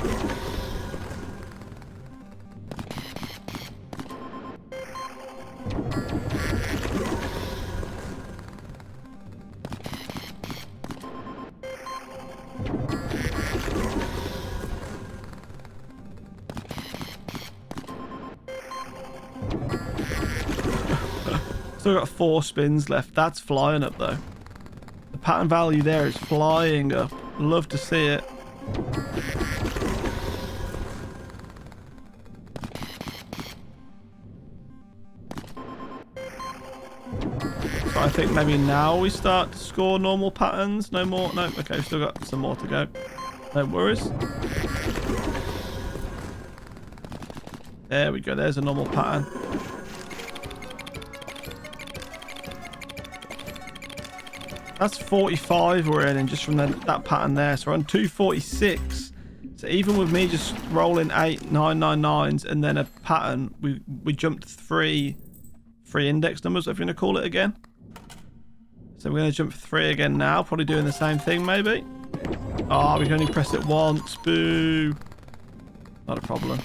Still got 4 spins left. That's flying up though. The pattern value there is flying up. Love to see it. So I think maybe now we start to score normal patterns. No more. No. Okay, we've still got some more to go. No worries. There we go. There's a normal pattern. That's 45 we're in just from that pattern there. So we're on 246. So even with me just rolling 8 999s and then a pattern, we jumped 3 index numbers, if you're going to call it again. So we're going to jump 3 again now. Probably doing the same thing maybe. Oh, we can only press it once. Boo. Not a problem.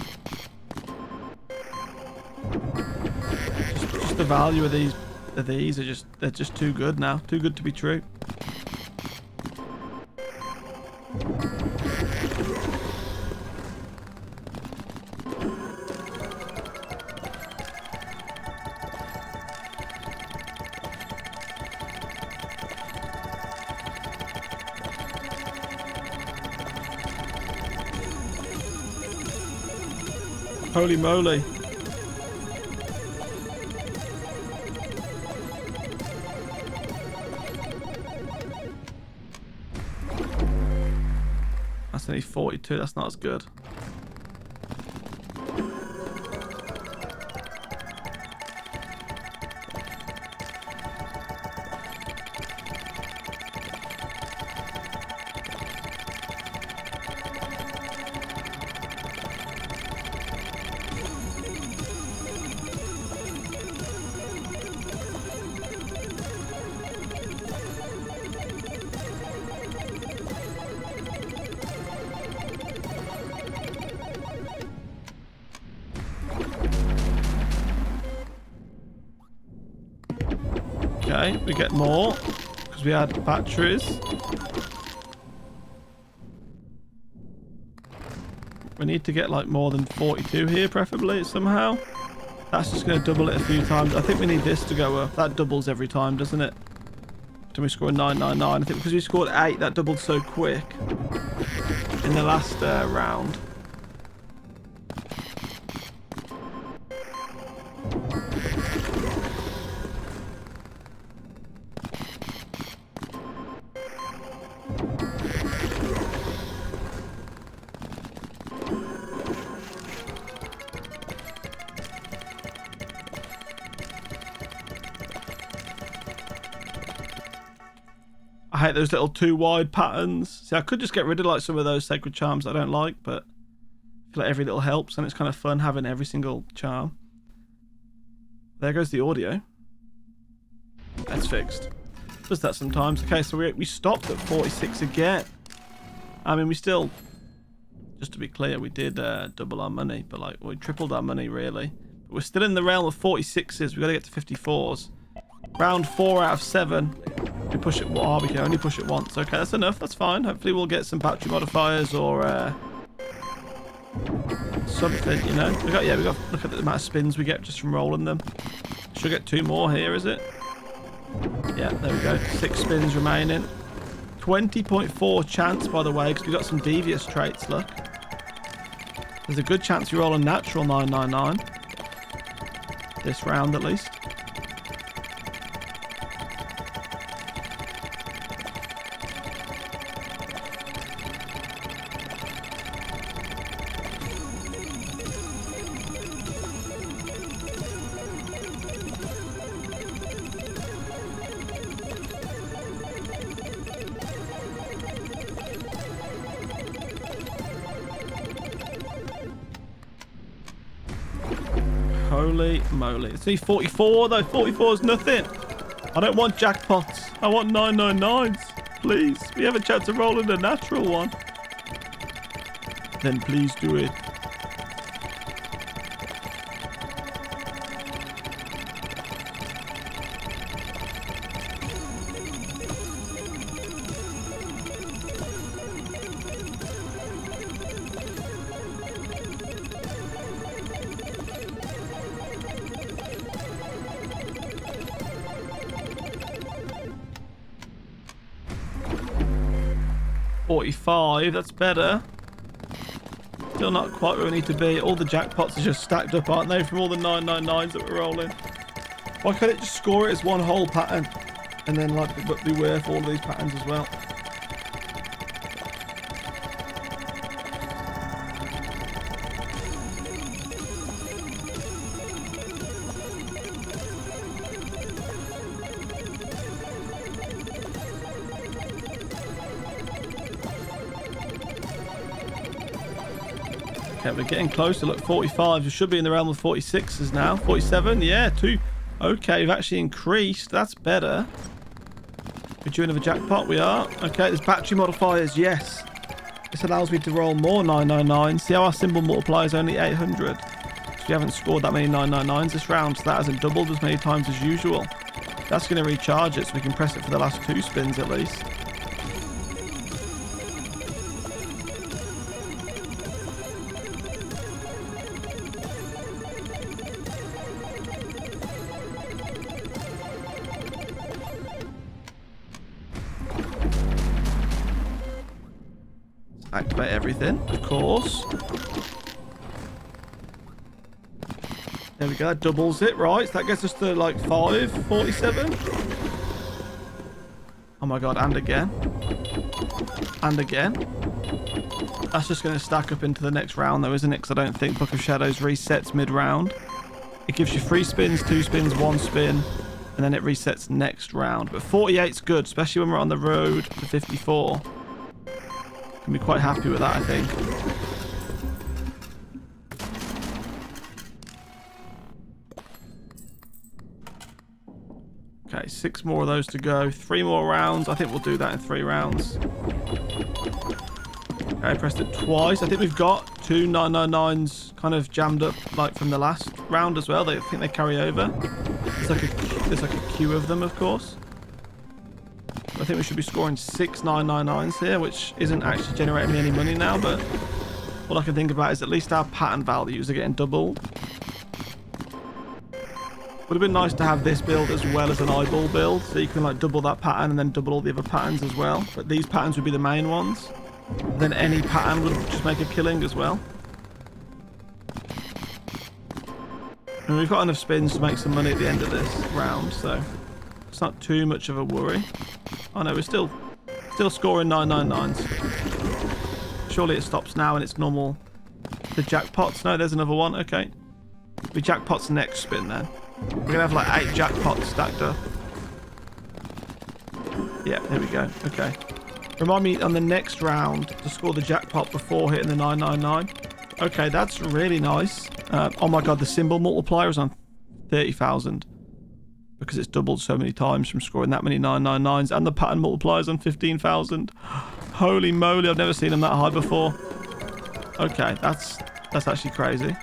Just the value of these are just, they're just too good now. Too good to be true. Holy moly. That's only 42. That's not as good. Okay, we get more because we had batteries. We need to get like more than 42 here, preferably somehow. That's just going to double it a few times. I think we need this to go up. That doubles every time, doesn't it? Then we score a 999. I think because we scored 8, that doubled so quick in the last round. I hate those little too wide patterns. See, I could just get rid of like some of those sacred charms I don't like, but I feel like every little helps and it's kind of fun having every single charm. There goes the audio. That's fixed. Does that sometimes. Okay, so we stopped at 46 again. I mean, we still, just to be clear, we did double our money, but like we tripled our money really. But we're still in the realm of 46s. We've got to get to 54s. Round 4 out of 7. We push it. Oh, we can only push it once. Okay, that's enough. That's fine. Hopefully we'll get some battery modifiers or something, you know. We got look at the amount of spins we get just from rolling them. Should get 2 more here, is it? Yeah, there we go. 6 spins remaining. 20.4 chance, by the way, because we got some devious traits. Look, there's a good chance we roll a natural 999 this round at least. Holy moly. It's only 44 though. 44 is nothing. I don't want jackpots. I want 999s. Please. We have a chance of rolling a natural one. Then please do it. $45, that's better. Still not quite where we need to be. All the jackpots are just stacked up, aren't they, from all the 999s that we're rolling? Why can't it just score it as one whole pattern and then like be worth all of these patterns as well? Okay, we're getting closer. Look, 45. We should be in the realm of 46s now. 47, yeah, 2. Okay, we've actually increased. That's better. We're due another jackpot. We are. Okay, there's battery modifiers. Yes. This allows me to roll more 999s. See how our symbol multiplier is only 800. So we haven't scored that many 999s this round, so that hasn't doubled as many times as usual. That's going to recharge it, so we can press it for the last 2 spins at least. Activate everything, of course. There we go, that doubles it, right? So that gets us to like 547. Oh my god, and again. And again. That's just going to stack up into the next round though, isn't it? Because I don't think Book of Shadows resets mid-round. It gives you 3 spins, 2 spins, 1 spin, and then it resets next round. But 48's good, especially when we're on the road to 54. Can be quite happy with that, I think. Okay, 6 more of those to go. 3 more rounds. I think we'll do that in 3 rounds. Okay, I pressed it twice. I think we've got 2 999s kind of jammed up like from the last round as well. I think they carry over. There's like a queue of them, of course. I think we should be scoring 6 999s here, which isn't actually generating me any money now, but all I can think about is at least our pattern values are getting doubled. Would have been nice to have this build as well as an eyeball build, so you can like double that pattern and then double all the other patterns as well. But these patterns would be the main ones. Then any pattern would just make a killing as well. And we've got enough spins to make some money at the end of this round, so it's not too much of a worry. Oh no, we're still scoring 999s. Surely it stops now and it's normal. The jackpots. No, there's another one. Okay. We jackpots next spin then. We're gonna have like 8 jackpots stacked up. Yeah, there we go. Okay. Remind me on the next round to score the jackpot before hitting the 999. Okay, that's really nice. Oh my god, the symbol multiplier is on 30,000. Because it's doubled so many times from scoring that many 999s, and the pattern multipliers on 15,000. Holy moly, I've never seen them that high before. Okay, that's actually crazy.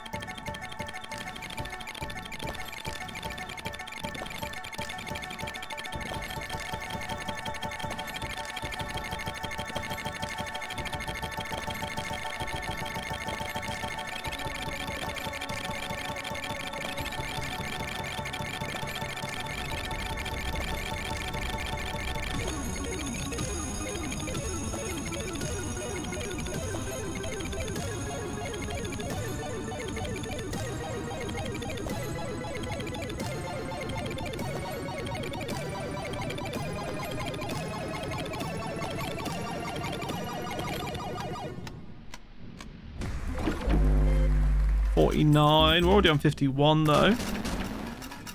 $49. We're already on 51 though.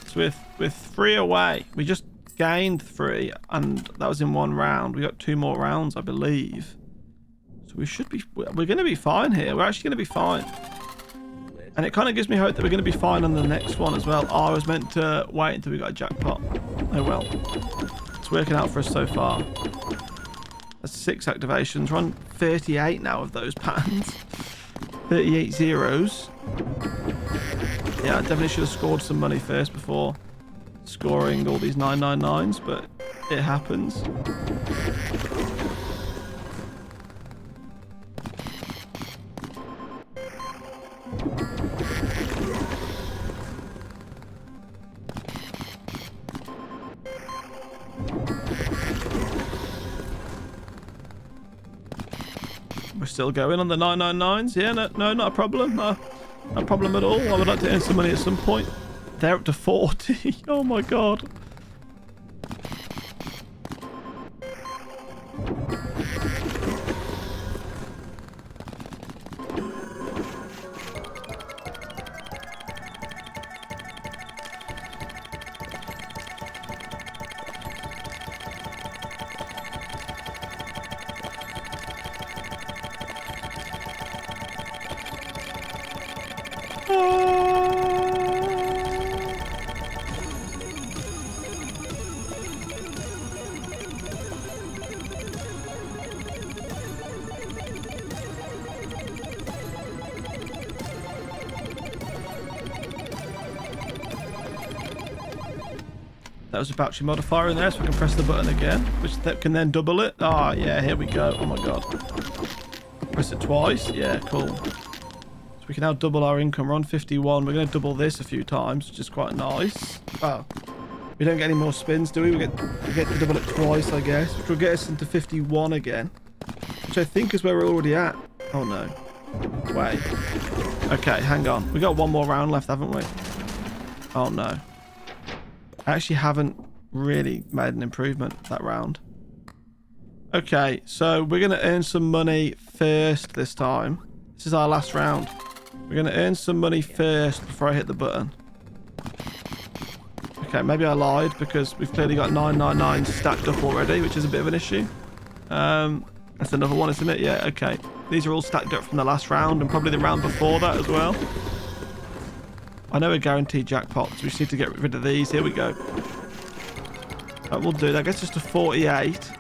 So with 3 away. We just gained 3 and that was in 1 round. We got 2 more rounds, I believe. So we're going to be fine here. We're actually going to be fine. And it kind of gives me hope that we're going to be fine on the next one as well. Oh, I was meant to wait until we got a jackpot. Oh well. It's working out for us so far. That's 6 activations. We're on 38 now of those patterns. 38 zeros. Yeah, I definitely should have scored some money first before scoring all these 999s, but it happens. We're still going on the 999s. Yeah, no, not a problem. No problem at all. I would like to earn some money at some point. They're up to 40. Oh my god. That was a battery modifier in there, so I can press the button again, which can then double it. Oh, yeah, here we go. Oh, my God. Press it twice. Yeah, cool. So we can now double our income. We're on 51. We're going to double this a few times, which is quite nice. Oh, we don't get any more spins, do we? We get to double it twice, I guess, which will get us into 51 again, which I think is where we're already at. Oh, no. Wait. Okay, hang on. We got one more round left, haven't we? Oh, no. I actually haven't really made an improvement that round. Okay, so we're going to earn some money first this time. This is our last round. We're going to earn some money first before I hit the button. Okay, maybe I lied because we've clearly got 999 stacked up already, which is a bit of an issue. That's another one, isn't it? Yeah, okay. These are all stacked up from the last round and probably the round before that as well. I know we're guaranteed jackpots. We just need to get rid of these. Here we go. That will do. That gets us to 48.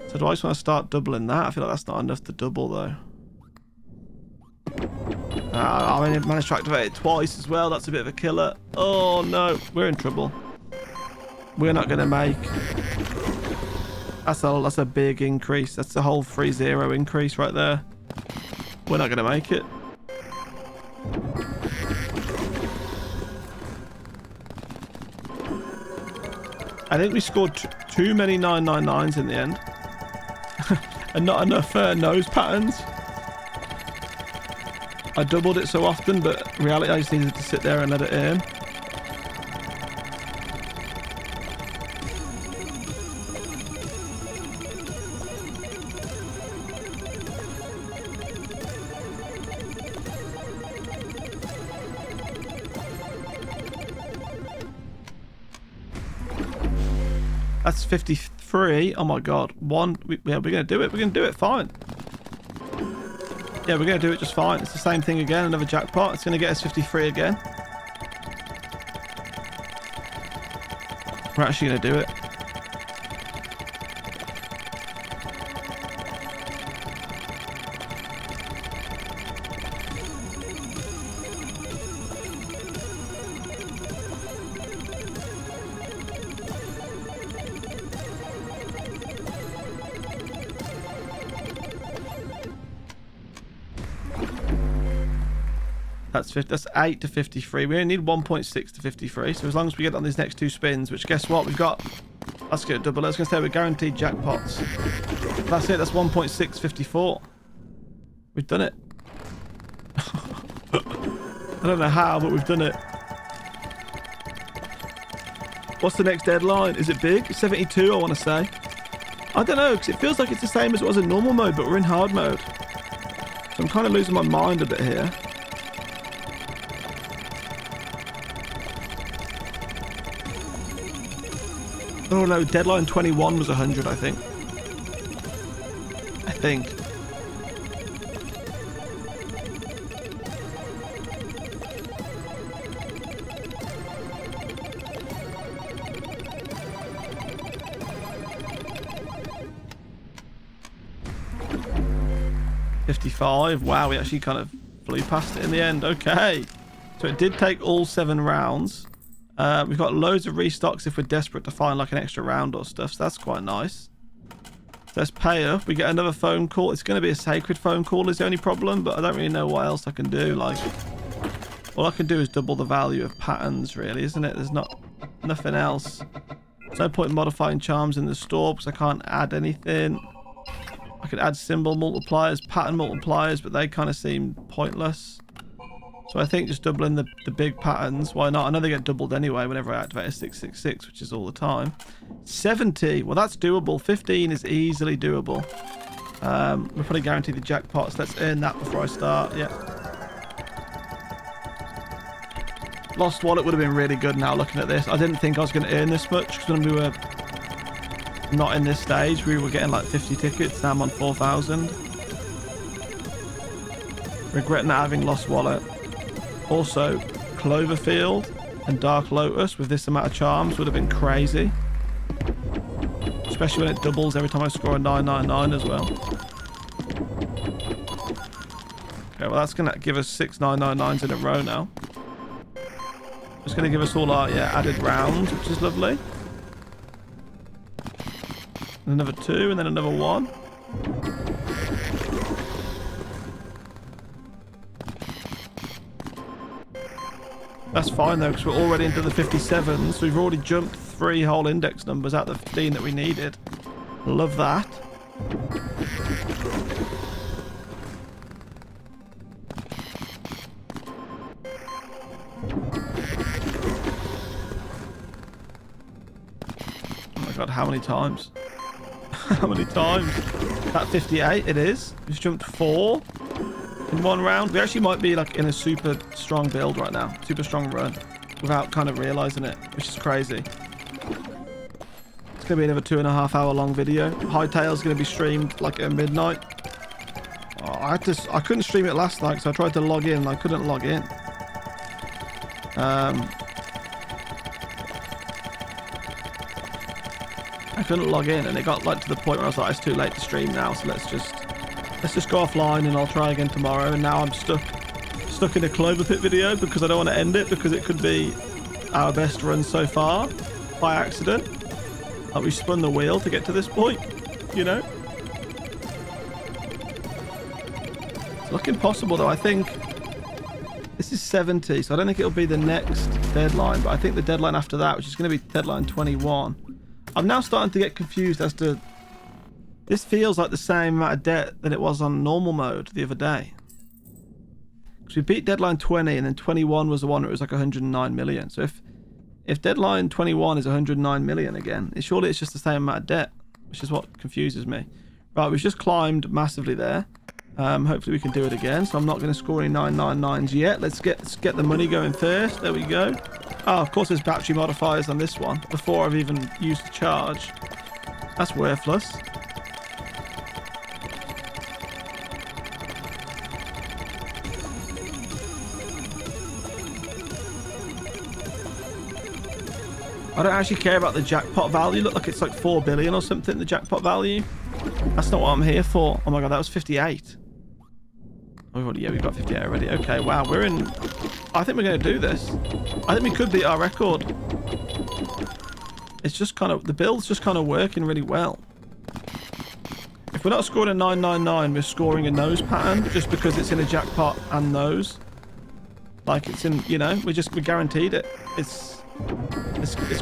So do I just want to start doubling that? I feel like that's not enough to double, though. I mean, I managed to activate it twice as well. That's a bit of a killer. Oh, no. We're in trouble. We're not going to make... That's a big increase. That's a whole 3-0 increase right there. We're not going to make it. I think we scored too many 999s in the end. And not enough nose patterns. I doubled it so often, but in reality I just needed to sit there and let it earn. That's 53. Oh my god. Yeah, we're going to do it. We're going to do it fine. Yeah, we're going to do it just fine. It's the same thing again. Another jackpot. It's going to get us 53 again. We're actually going to do it. That's 8 to 53. We only need 1.6 to 53. So as long as we get on these next 2 spins, which guess what? We've got... Let's get a double. Let's go say we're guaranteed jackpots. That's it. That's 1.654. We've done it. I don't know how, but we've done it. What's the next deadline? Is it big? 72, I want to say. I don't know, because it feels like it's the same as it was in normal mode, but we're in hard mode. So I'm kind of losing my mind a bit here. Oh no, deadline 21 was 100, I think. 55. Wow, we actually kind of flew past it in the end. Okay. So it did take all 7 rounds. We've got loads of restocks if we're desperate to find like an extra round or stuff. So that's quite nice. So let's pay up. We get another phone call. It's going to be a sacred phone call is the only problem, but I don't really know what else I can do. Like, all I can do is double the value of patterns, really, isn't it? There's nothing else. There's no point in modifying charms in the store because I can't add anything. I could add symbol multipliers, pattern multipliers, but they kind of seem pointless. So I think just doubling the big patterns. Why not? I know they get doubled anyway whenever I activate a 666, which is all the time. 70. Well, that's doable. 15 is easily doable. We'll probably guarantee the jackpots. Let's earn that before I start. Yeah. Lost Wallet would have been really good now looking at this. I didn't think I was going to earn this much because when we were not in this stage, we were getting like 50 tickets. Now I'm on 4,000. Regret not having Lost Wallet. Also, Cloverfield and Dark Lotus with this amount of charms would have been crazy. Especially when it doubles every time I score a 999 as well. Okay, well that's going to give us 6 999s in a row now. It's going to give us all our added rounds, which is lovely. And another 2 and then another 1. That's fine though, because we're already into the 57s. So we've already jumped 3 whole index numbers out of the 15 that we needed. Love that. Oh my god, how many times? How many times? That 58 it is. We've jumped 4 in 1 round. We actually might be like in a super strong build right now. Super strong run. Without kind of realizing it. Which is crazy. It's going to be another 2.5 hour long video. Hightail's going to be streamed like at midnight. Oh, I couldn't stream it last night, so I tried to log in and I couldn't log in. I couldn't log in and it got like to the point where I was like, it's too late to stream now, so let's just go offline and I'll try again tomorrow. And now I'm stuck in a CloverPit video because I don't want to end it because it could be our best run so far by accident. Like we spun the wheel to get to this point, you know? It's looking possible though. I think this is 70, so I don't think it'll be the next deadline, but I think the deadline after that, which is going to be deadline 21. I'm now starting to get confused as to... This feels like the same amount of debt that it was on normal mode the other day. Because we beat deadline 20 and then 21 was the one where it was like 109 million. So if deadline 21 is 109 million again, surely it's just the same amount of debt, which is what confuses me. Right, we've just climbed massively there. Hopefully we can do it again. So I'm not going to score any 999s yet. Let's get the money going first. There we go. Oh, of course there's battery modifiers on this one before I've even used the charge. That's worthless. I don't actually care about the jackpot value. Look like it's like 4 billion or something, the jackpot value. That's not what I'm here for. Oh my god, that was 58. Oh, we've got 58 already. Okay, wow, we're in... I think we're going to do this. I think we could beat our record. It's just kind of... The build's just kind of working really well. If we're not scoring a 999, we're scoring a nose pattern just because it's in a jackpot and nose. Like it's in, you know, we guaranteed it. It's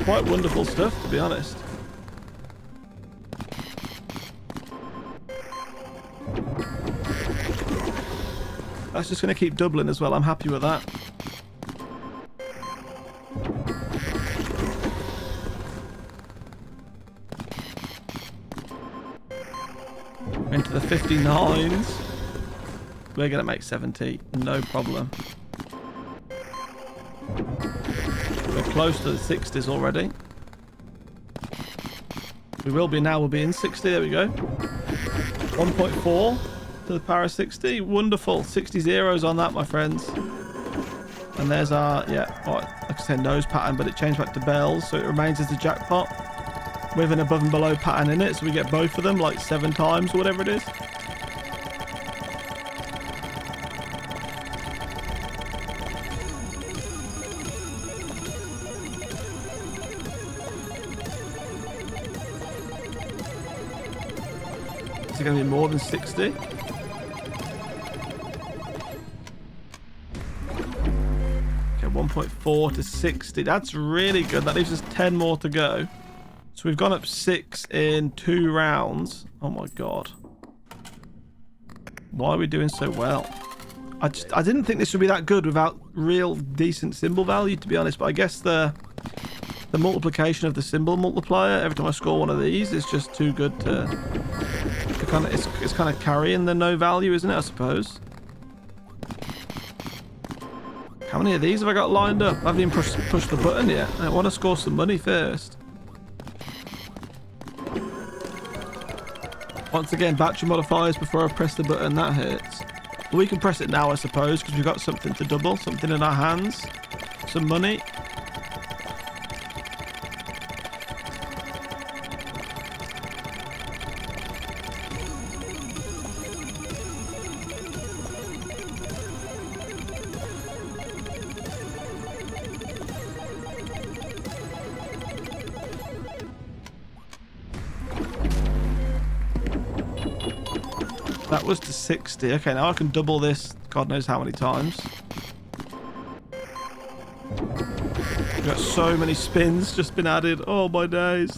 quite wonderful stuff, to be honest. That's just going to keep doubling as well. I'm happy with that. Into the 59s. We're going to make 70. No problem. We're close to the 60s already. We will be now. We'll be in 60. There we go. 1.4 to the power of 60. Wonderful. 60 zeros on that, my friends. And there's our, like I said, nose pattern, but it changed back to bells, so it remains as the jackpot with an above and below pattern in it, so we get both of them like 7 times or whatever it is. is going to be more than 60. Okay, 1.4 to 60. That's really good. That leaves us 10 more to go. So we've gone up 6 in 2 rounds. Oh my god. Why are we doing so well? I didn't think this would be that good without real decent symbol value, to be honest. But I guess the multiplication of the symbol multiplier every time I score one of these is just too good to kind of, it's kind of carrying the no value, isn't it, I suppose? How many of these have I got lined up? I haven't even pushed the button yet. I want to score some money first. Once again, battery modifiers before I press the button. That hurts. But we can press it now, I suppose, because we've got something to double, something in our hands, some money. That was to 60. Okay, now I can double this God knows how many times. We've got so many spins just been added. Oh my days.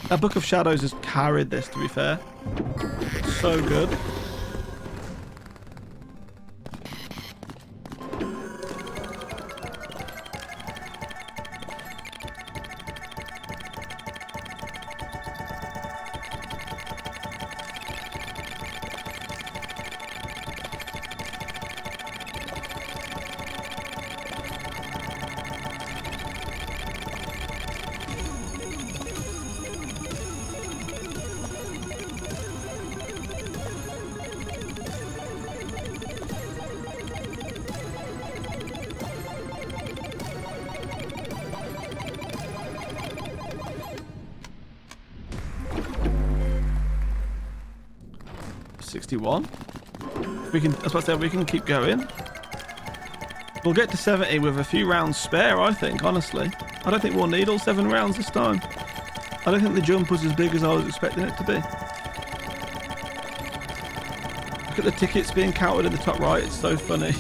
That Book of Shadows has carried this, to be fair. So good. We can, I was about to say, we can keep going. We'll get to 70 with a few rounds spare, I think, honestly. I don't think we'll need all 7 rounds this time. I don't think the jump was as big as I was expecting it to be. Look at the tickets being counted in the top right. It's so funny.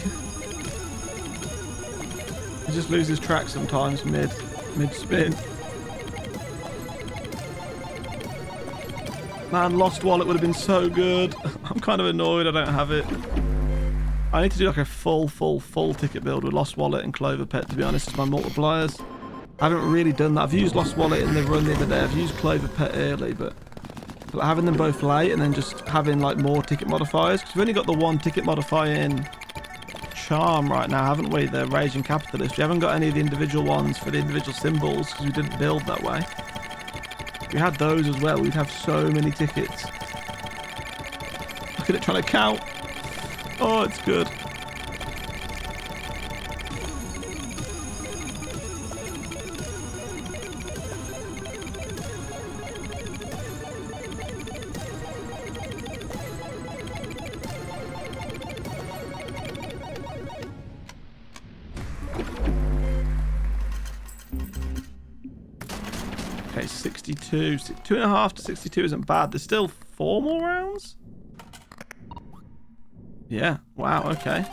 He just loses track sometimes mid-spin. Man, Lost Wallet would have been so good. I'm kind of annoyed I don't have it. I need to do like a full ticket build with Lost Wallet and CloverPit, to be honest, as my multipliers. I haven't really done that. I've used Lost Wallet in the run the other day. I've used CloverPit early, but having them both late and then just having like more ticket modifiers. Because we've only got the one ticket modifier in Charm right now, haven't we? The Raging Capitalist. We haven't got any of the individual ones for the individual symbols because we didn't build that way. If we had those as well, we'd have so many tickets. Look at it trying to count. Oh, it's good. Okay, 62. 2.5 to 62 isn't bad. There's still 4 more rounds? Yeah. Wow, okay.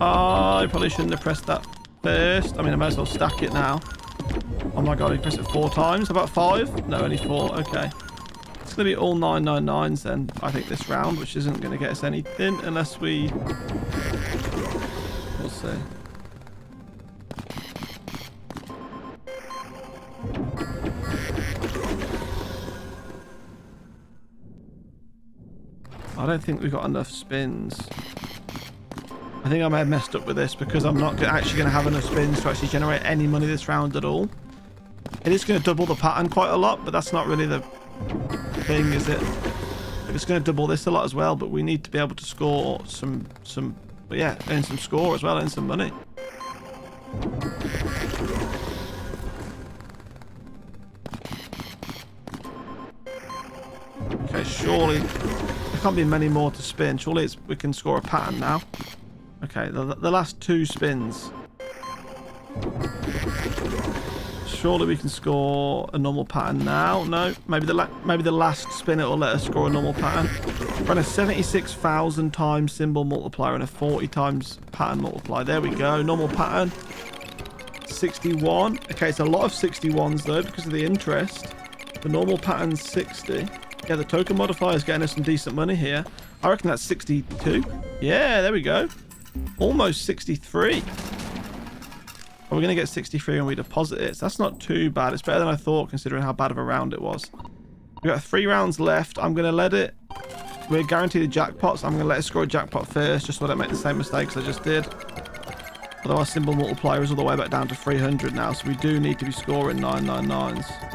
Oh, I probably shouldn't have pressed that first. I mean, I might as well stack it now. Oh my god, he pressed it 4 times. About 5? No, only 4. Okay. It's going to be all 999s then, I think, this round, which isn't going to get us anything unless we... We'll see. I don't think we've got enough spins. I think I may have messed up with this because I'm not actually going to have enough spins to actually generate any money this round at all. It is going to double the pattern quite a lot, but that's not really the thing, is it? It's going to double this a lot as well, but we need to be able to score some yeah, earn some score as well, earn some money. Okay, surely there can't be many more to spin. Surely we can score a pattern now. Okay, the last 2 spins. Surely we can score a normal pattern now. No, maybe the last spin it will let us score a normal pattern. We're on a 76,000 times symbol multiplier and a 40 times pattern multiplier. There we go. Normal pattern. 61. Okay, it's a lot of 61s though because of the interest. The normal pattern's 60. Yeah, the token modifier is getting us some decent money here. I reckon that's 62. Yeah, there we go. Almost 63. Are we going to get 63 when we deposit it? So that's not too bad. It's better than I thought considering how bad of a round it was. We've got 3 rounds left. I'm going to let it... We're guaranteed a jackpot, so I'm going to let it score a jackpot first just so I don't make the same mistakes I just did. Although our symbol multiplier is all the way back down to 300 now, so we do need to be scoring 999s.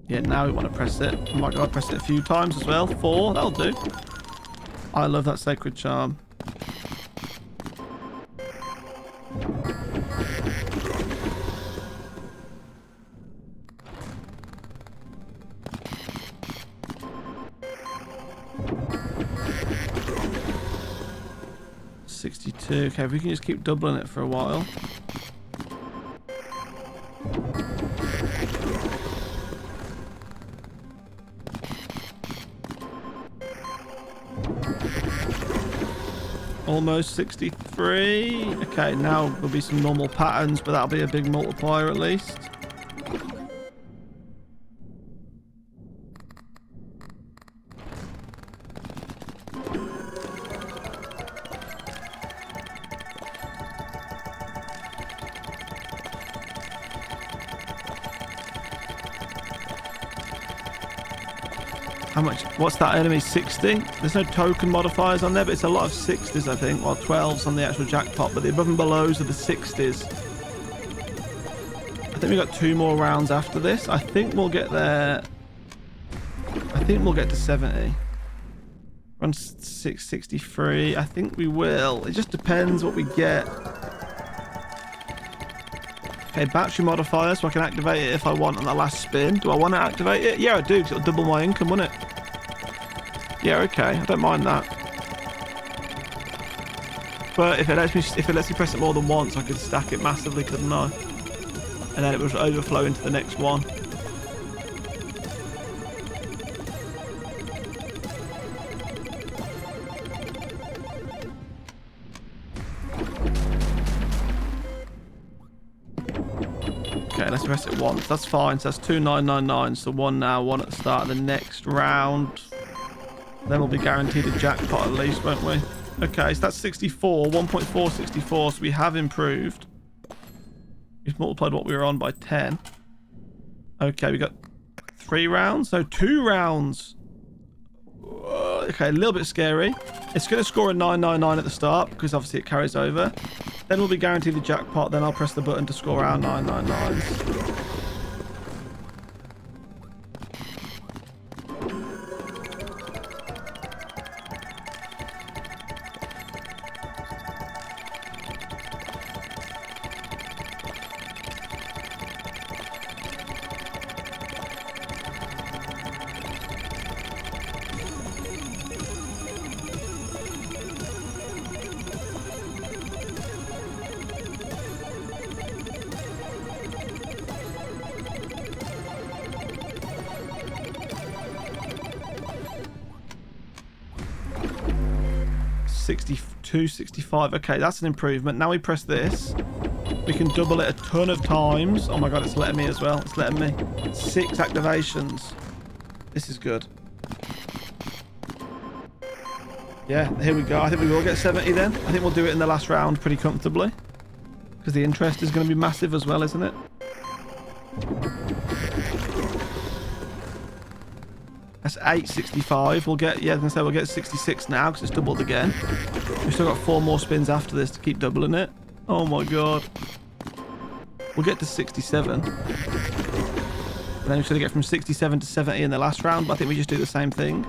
Yeah, now we want to press it. I might go press it a few times as well. 4, that'll do. I love that sacred charm. $62. Okay, if we can just keep doubling it for a while. Almost 63. Okay, now there'll be some normal patterns, but that'll be a big multiplier at least. How much? What's that enemy? 60? There's no token modifiers on there, but it's a lot of 60s, I think. Or 12s on the actual jackpot, but the above and belows are the 60s. I think we've got 2 more rounds after this. I think we'll get there. I think we'll get to 70. We're on 663. I think we will. It just depends what we get. Okay, battery modifier, so I can activate it if I want on the last spin. Do I want to activate it? Yeah, I do, because it'll double my income, won't it? Yeah, okay, I don't mind that. But if it lets me press it more than once, I could stack it massively, couldn't I? And then it would overflow into the next one. Okay, let's press it once. That's fine. So that's 2 999s. So 1 now, 1 at the start of the next round. Then we'll be guaranteed a jackpot at least, won't we? Okay, so that's 64. 1.464. So we have improved. We've multiplied what we were on by 10. Okay, we got 3 rounds. No, 2 rounds. Okay, a little bit scary. It's going to score a 999 at the start because obviously it carries over. Then we'll be guaranteed the jackpot. Then I'll press the button to score our 999s. $62.65. Okay, that's an improvement. Now we press this. We can double it a ton of times. Oh my god, it's letting me as well. It's letting me. 6 activations. This is good. Yeah, here we go. I think we will get 70 then. I think we'll do it in the last round pretty comfortably. Because the interest is going to be massive as well, isn't it? That's 865. We'll get, yeah, I was gonna say we'll get 66 now because it's doubled again. We've still got 4 more spins after this to keep doubling it. Oh my god. We'll get to 67. And then we're going to get from 67 to 70 in the last round, but I think we just do the same thing.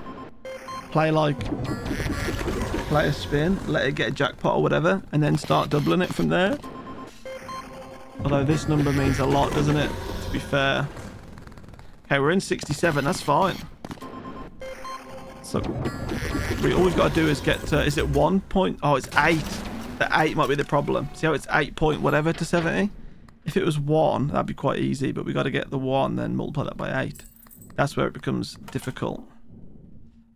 Play a spin, let it get a jackpot or whatever, and then start doubling it from there. Although this number means a lot, doesn't it? To be fair. Okay, we're in 67. That's fine. So all we've got to do is get to, is it 1 point? Oh, it's 8. The 8 might be the problem. See how it's 8 point whatever to 70? If it was 1, that'd be quite easy, but we got to get the 1, then multiply that by 8. That's where it becomes difficult.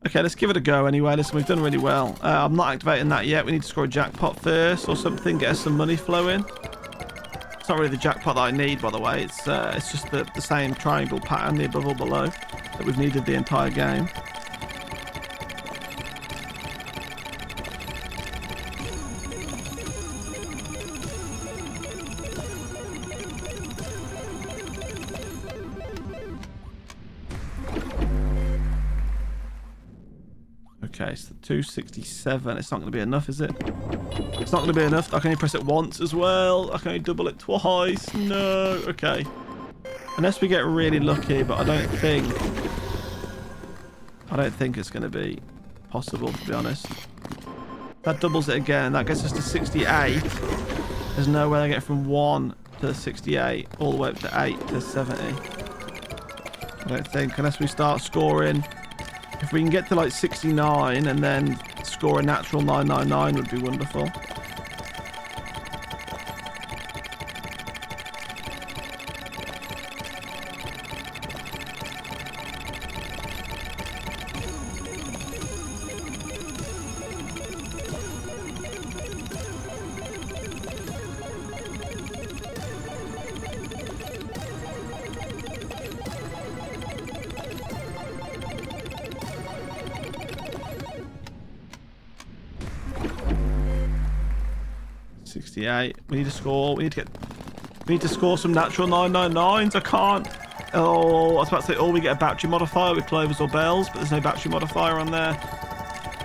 Okay, let's give it a go anyway. Listen, we've done really well. I'm not activating that yet. We need to score a jackpot first or something, get us some money flowing. It's not really the jackpot that I need, by the way. It's just the same triangle pattern, the above or below, that we've needed the entire game. Okay, so 267. It's not going to be enough, is it? It's not going to be enough. I can only press it once as well. I can only double it twice. No. Okay. Unless we get really lucky, but I don't think it's going to be possible, to be honest. That doubles it again. That gets us to 68. There's no way I get from 1 to 68 all the way up to 8 to 70. I don't think, unless we start scoring. If we can get to like 69 and then score a natural 999 would be wonderful. We need to score. We need to score some natural 999s. I can't. Oh, I was about to say, oh, we get a battery modifier with clovers or bells, but there's no battery modifier on there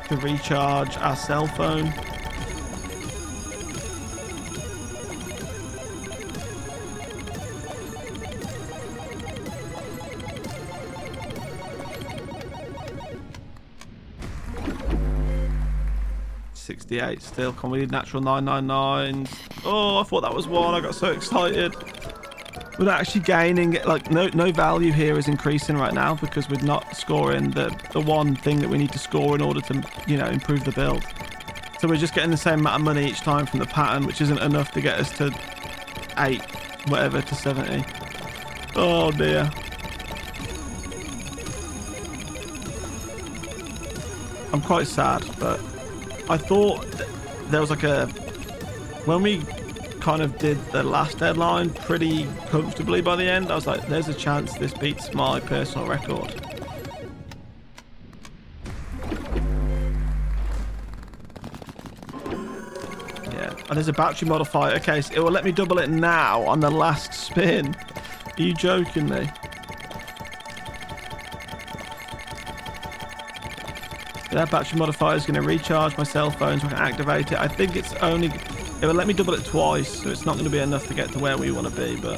to recharge our cell phone. Still, can we need natural 999s? Oh, I thought that was 1. I got so excited. We're not actually gaining, like, no value here is increasing right now because we're not scoring the one thing that we need to score in order to, you know, improve the build. So we're just getting the same amount of money each time from the pattern, which isn't enough to get us to 8, whatever, to 70. Oh dear. I'm quite sad, but I thought there was like when we kind of did the last deadline pretty comfortably by the end, I was like, there's a chance this beats my personal record. Yeah, and there's a battery modifier. Okay, so it will let me double it now on the last spin. Are you joking me? That battery modifier is going to recharge my cell phone so I can activate it. I think it will let me double it twice, so it's not going to be enough to get to where we want to be, but I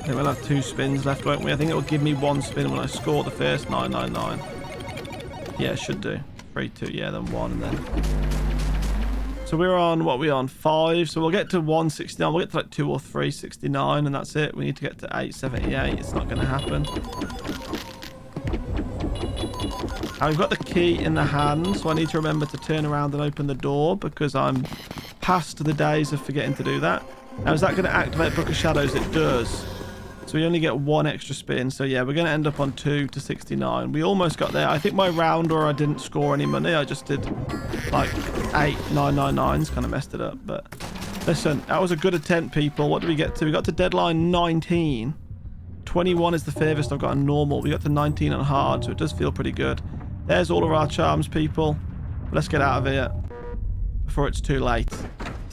think we'll have 2 spins left, won't we? I think it will give me 1 spin when I score the first 999. Yeah, it should do. 3, 2, yeah, then 1, and then. So we're on, what are we on? 5, so we'll get to 169. We'll get to like 2 or 369, and that's it. We need to get to 878. It's not going to happen. Now we've got the key in the hand, so I need to remember to turn around and open the door because I'm past the days of forgetting to do that. Now, is that going to activate Book of Shadows? It does. So we only get 1 extra spin. So yeah, we're going to end up on 2 to 69. We almost got there. I think my round where I didn't score any money, I just did like 8 999s, kind of messed it up. But listen, that was a good attempt, people. What did we get to? We got to deadline 19. 21 is the furthest I've got on normal. We got to 19 on hard, so it does feel pretty good. There's all of our charms, people. Let's get out of here before it's too late. So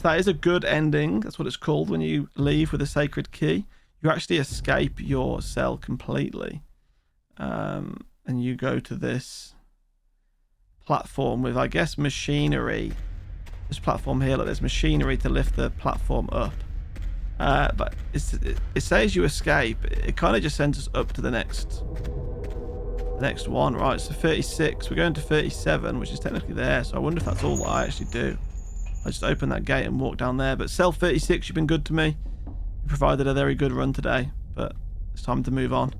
that is a good ending. That's what it's called when you leave with a sacred key. You actually escape your cell completely. And you go to this platform with, I guess, machinery. This platform here, look, there's machinery to lift the platform up. But it says you escape. It kind of just sends us up to the next one. Right, so 36. We're going to 37, which is technically there. So I wonder if that's all that I actually do. I just opened that gate and walked down there. But Cell 36, you've been good to me. You provided a very good run today, but it's time to move on.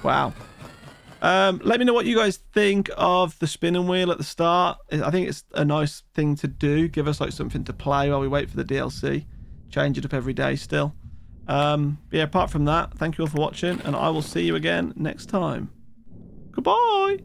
Wow. Let me know what you guys think of the spinning wheel at the start. I think it's a nice thing to do. Give us like something to play while we wait for the DLC. Change it up every day still. Yeah, apart from that, thank you all for watching, and I will see you again next time. Goodbye.